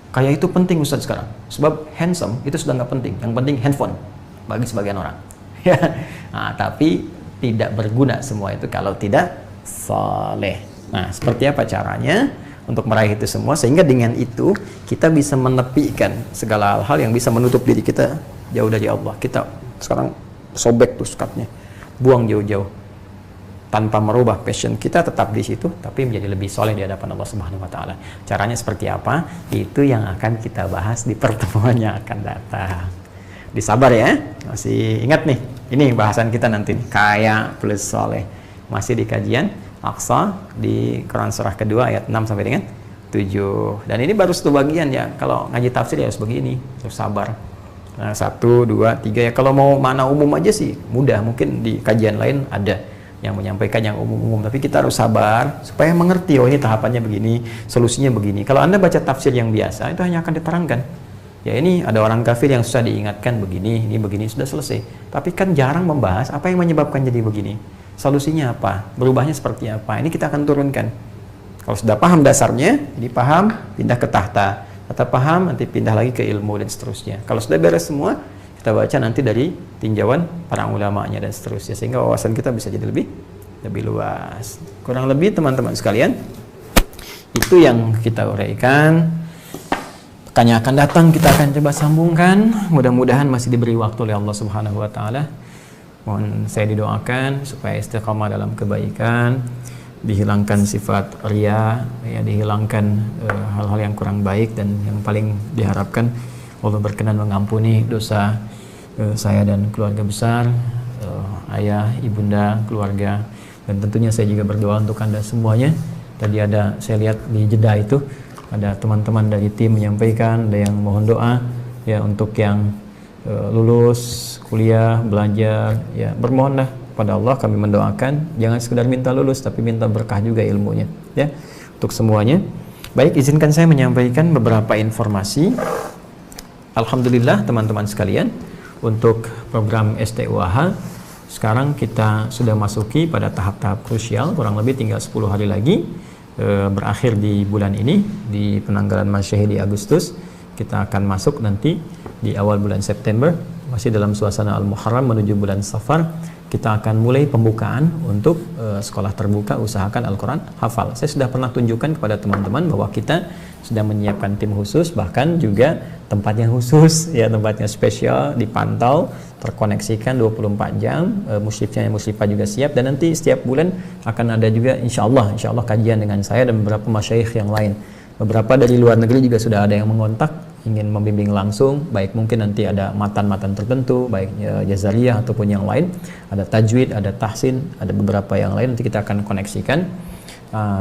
S2: kaya itu penting Ustaz sekarang. Sebab handsome itu sudah nggak penting. Yang penting handphone bagi sebagian orang. Nah, tapi tidak berguna semua itu kalau tidak soleh. Nah, seperti apa caranya untuk meraih itu semua sehingga dengan itu kita bisa menepikan segala hal yang bisa menutup diri kita jauh dari Allah. Kita sekarang sobek tuh sekatnya, buang jauh-jauh tanpa merubah passion kita, tetap di situ tapi menjadi lebih soleh di hadapan Allah Subhanahu wa taala. Caranya seperti apa? Itu yang akan kita bahas di pertemuan yang akan datang. Disabar ya. Masih ingat nih, ini bahasan kita nanti nih, kaya plus soleh. Masih di kajian Aqsa di Quran surah kedua ayat 6 sampai dengan 7. Dan ini baru satu bagian ya. Kalau ngaji tafsir ya harus begini, harus sabar. Nah, 1, 2, 3 ya. Kalau mau mana umum aja sih mudah. Mungkin di kajian lain ada yang menyampaikan yang umum-umum, tapi kita harus sabar supaya mengerti, oh ini tahapannya begini, solusinya begini. Kalau Anda baca tafsir yang biasa, itu hanya akan diterangkan. Ya ini ada orang kafir yang susah diingatkan begini, ini begini, sudah selesai. Tapi kan jarang membahas apa yang menyebabkan jadi begini. Solusinya apa? Berubahnya seperti apa? Ini kita akan turunkan. Kalau sudah paham dasarnya, jadi paham, pindah ke tahta. Atau paham, nanti pindah lagi ke ilmu dan seterusnya. Kalau sudah beres semua, kita baca nanti dari tinjauan para ulamanya dan seterusnya, sehingga wawasan kita bisa jadi lebih luas. Kurang lebih teman-teman sekalian, itu yang kita uraikan. Pekan yang akan datang kita akan coba sambungkan. Mudah-mudahan masih diberi waktu oleh Allah Subhanahu wa taala. Mohon saya didoakan supaya istiqamah dalam kebaikan, dihilangkan sifat riya, ya, dihilangkan hal-hal yang kurang baik, dan yang paling diharapkan Allah berkenan mengampuni dosa saya dan keluarga besar, ayah, ibunda, keluarga, dan tentunya saya juga berdoa untuk Anda semuanya. Tadi ada, saya lihat di jeda itu ada teman-teman dari tim menyampaikan, ada yang mohon doa ya untuk yang lulus kuliah, belajar, ya bermohonlah pada Allah. Kami mendoakan jangan sekedar minta lulus tapi minta berkah juga ilmunya ya untuk semuanya. Baik, izinkan saya menyampaikan beberapa informasi. Alhamdulillah teman-teman sekalian, untuk program STUAH sekarang kita sudah masuki pada tahap-tahap krusial, kurang lebih tinggal 10 hari lagi berakhir di bulan ini, di penanggalan Masehi di Agustus. Kita akan masuk nanti di awal bulan September, masih dalam suasana Al-Muharram menuju bulan Safar. Kita akan mulai pembukaan untuk sekolah terbuka usahakan Al-Quran hafal. Saya sudah pernah tunjukkan kepada teman-teman bahwa kita sudah menyiapkan tim khusus, bahkan juga tempatnya khusus, ya tempatnya spesial, dipantau, terkoneksikan 24 jam, musyrifnya musyrifah juga siap, dan nanti setiap bulan akan ada juga insya Allah kajian dengan saya dan beberapa masyayikh yang lain. Beberapa dari luar negeri juga sudah ada yang mengontak ingin membimbing langsung, baik mungkin nanti ada matan-matan tertentu, baik jazariyah ataupun yang lain, ada tajwid, ada tahsin, ada beberapa yang lain, nanti kita akan koneksikan.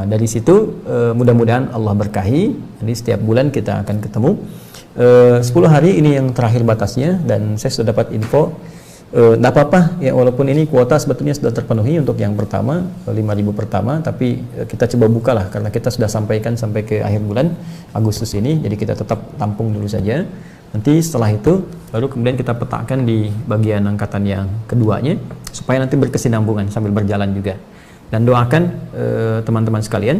S2: Dari situ mudah-mudahan Allah berkahi, jadi setiap bulan kita akan ketemu. 10 hari ini yang terakhir batasnya, dan saya sudah dapat info tidak apa-apa ya, walaupun ini kuota sebetulnya sudah terpenuhi untuk yang pertama 5.000 pertama, tapi kita coba bukalah karena kita sudah sampaikan sampai ke akhir bulan Agustus ini, jadi kita tetap tampung dulu saja. Nanti setelah itu baru kemudian kita petakan di bagian angkatan yang keduanya supaya nanti berkesinambungan sambil berjalan juga. Dan doakan teman-teman sekalian,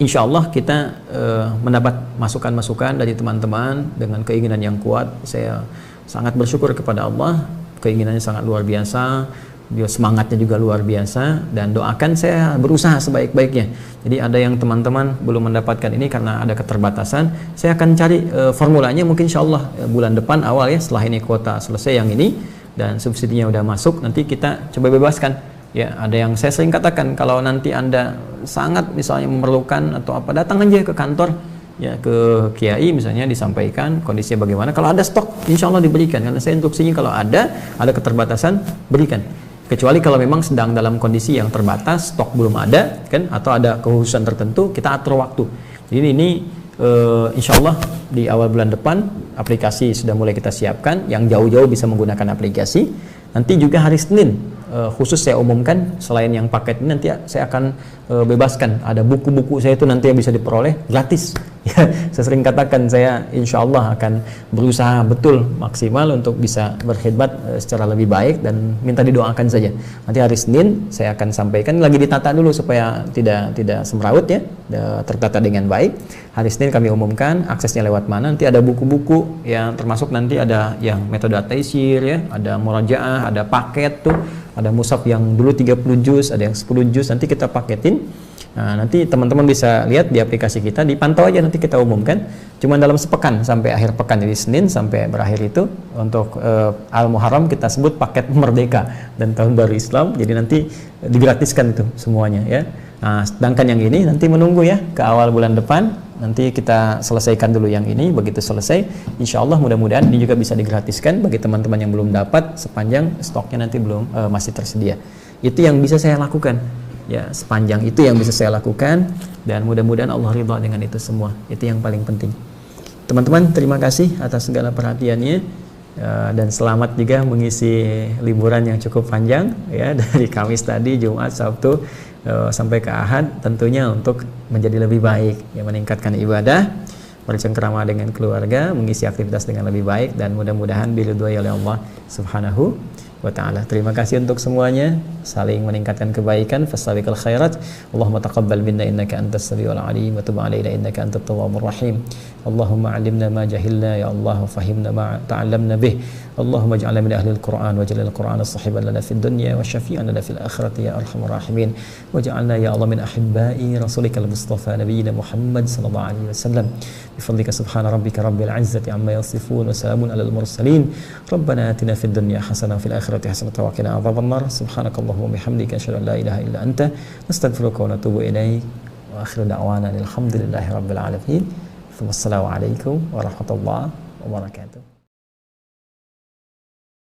S2: insya Allah kita mendapat masukan-masukan dari teman-teman dengan keinginan yang kuat. Saya sangat bersyukur kepada Allah, keinginannya sangat luar biasa, dia semangatnya juga luar biasa, dan doakan saya berusaha sebaik-baiknya. Jadi ada yang teman-teman belum mendapatkan ini karena ada keterbatasan, saya akan cari formulanya mungkin insya Allah bulan depan awal ya, setelah ini kuota selesai yang ini dan subsidinya udah masuk, nanti kita coba bebaskan. Ya, ada yang saya sering katakan, kalau nanti Anda sangat misalnya memerlukan atau apa, datang aja ke kantor, ya ke kiai misalnya, disampaikan kondisinya bagaimana. Kalau ada stok, insya Allah diberikan, karena saya instruksinya kalau ada keterbatasan, berikan. kecuali kalau memang sedang dalam kondisi yang terbatas, stok belum ada kan, atau ada kekhususan tertentu, kita atur waktu. Jadi ini insya Allah di awal bulan depan aplikasi sudah mulai kita siapkan, yang jauh-jauh bisa menggunakan aplikasi. Nanti juga hari Senin khusus saya umumkan, selain yang paket ini nanti saya akan bebaskan, ada buku-buku saya itu nanti yang bisa diperoleh gratis. Ya, saya sering katakan saya insya Allah akan berusaha betul maksimal untuk bisa berkhidmat secara lebih baik, dan minta didoakan saja. Nanti hari Senin saya akan sampaikan, lagi ditata dulu supaya tidak semrawut ya, tertata dengan baik. Hari Senin kami umumkan aksesnya lewat mana. Nanti ada buku-buku yang termasuk nanti ada yang metode at-taysir ya, ada murajaah, ada paket tuh, ada mushaf yang dulu 30 juz, ada yang 10 juz, nanti kita paketin. Nah, nanti teman-teman bisa lihat di aplikasi kita, dipantau aja, nanti kita umumkan. Cuma dalam sepekan sampai akhir pekan, dari Senin sampai berakhir itu untuk Al-Muharram kita sebut paket Merdeka dan Tahun Baru Islam. Jadi nanti digratiskan itu semuanya ya. Nah, sedangkan yang ini nanti menunggu ya ke awal bulan depan. Nanti kita selesaikan dulu yang ini. Begitu selesai, insya Allah mudah-mudahan ini juga bisa digratiskan bagi teman-teman yang belum dapat, sepanjang stoknya nanti belum masih tersedia. Itu yang bisa saya lakukan. Ya, sepanjang itu yang bisa saya lakukan, dan mudah-mudahan Allah ridha dengan itu semua. Itu yang paling penting. Teman-teman, terima kasih atas segala perhatiannya, dan selamat juga mengisi liburan yang cukup panjang ya, dari Kamis tadi, Jumat, Sabtu sampai ke Ahad, tentunya untuk menjadi lebih baik, ya, meningkatkan ibadah, bercengkrama dengan keluarga, mengisi aktivitas dengan lebih baik, dan mudah-mudahan diridhoi oleh Allah Subhanahu wa ta'ala. Terima kasih untuk semuanya, saling meningkatkan kebaikan, fastabiqul khairat. Allahumma taqabbal minna innaka antas samiul alim wa tub alaina innaka antat tawwabur rahim. Allahumma 'allimna ma jahilna ya Allah, wa fahimna ma ta'allamna bih. Allahumma ij'alna min ahli al-Qur'an waj'al al-Qur'ana sahiban lana fid dunya wa syafi'an lana fil akhirati ya arhamar rahimin. Waj'alna ya Allah min ahibba'i rasulikal mustafa nabiyyina Muhammad sallallahu alaihi wasallam. Bifadlika subhana rabbika rabbil 'izzati amma yasifun wa salamun alal mursalin. Rabbana atina fid dunya hasanah wa fil akhirati hasanah wa qina adzabannar. Subhanakallahumma bihamdika asyhadu an la ilaha illa anta nastaghfiruka wa natubu ilaik. Wa akhiru da'wana alhamdulillahi rabbil alamin. Wassalamualaikum warahmatullahi wabarakatuh.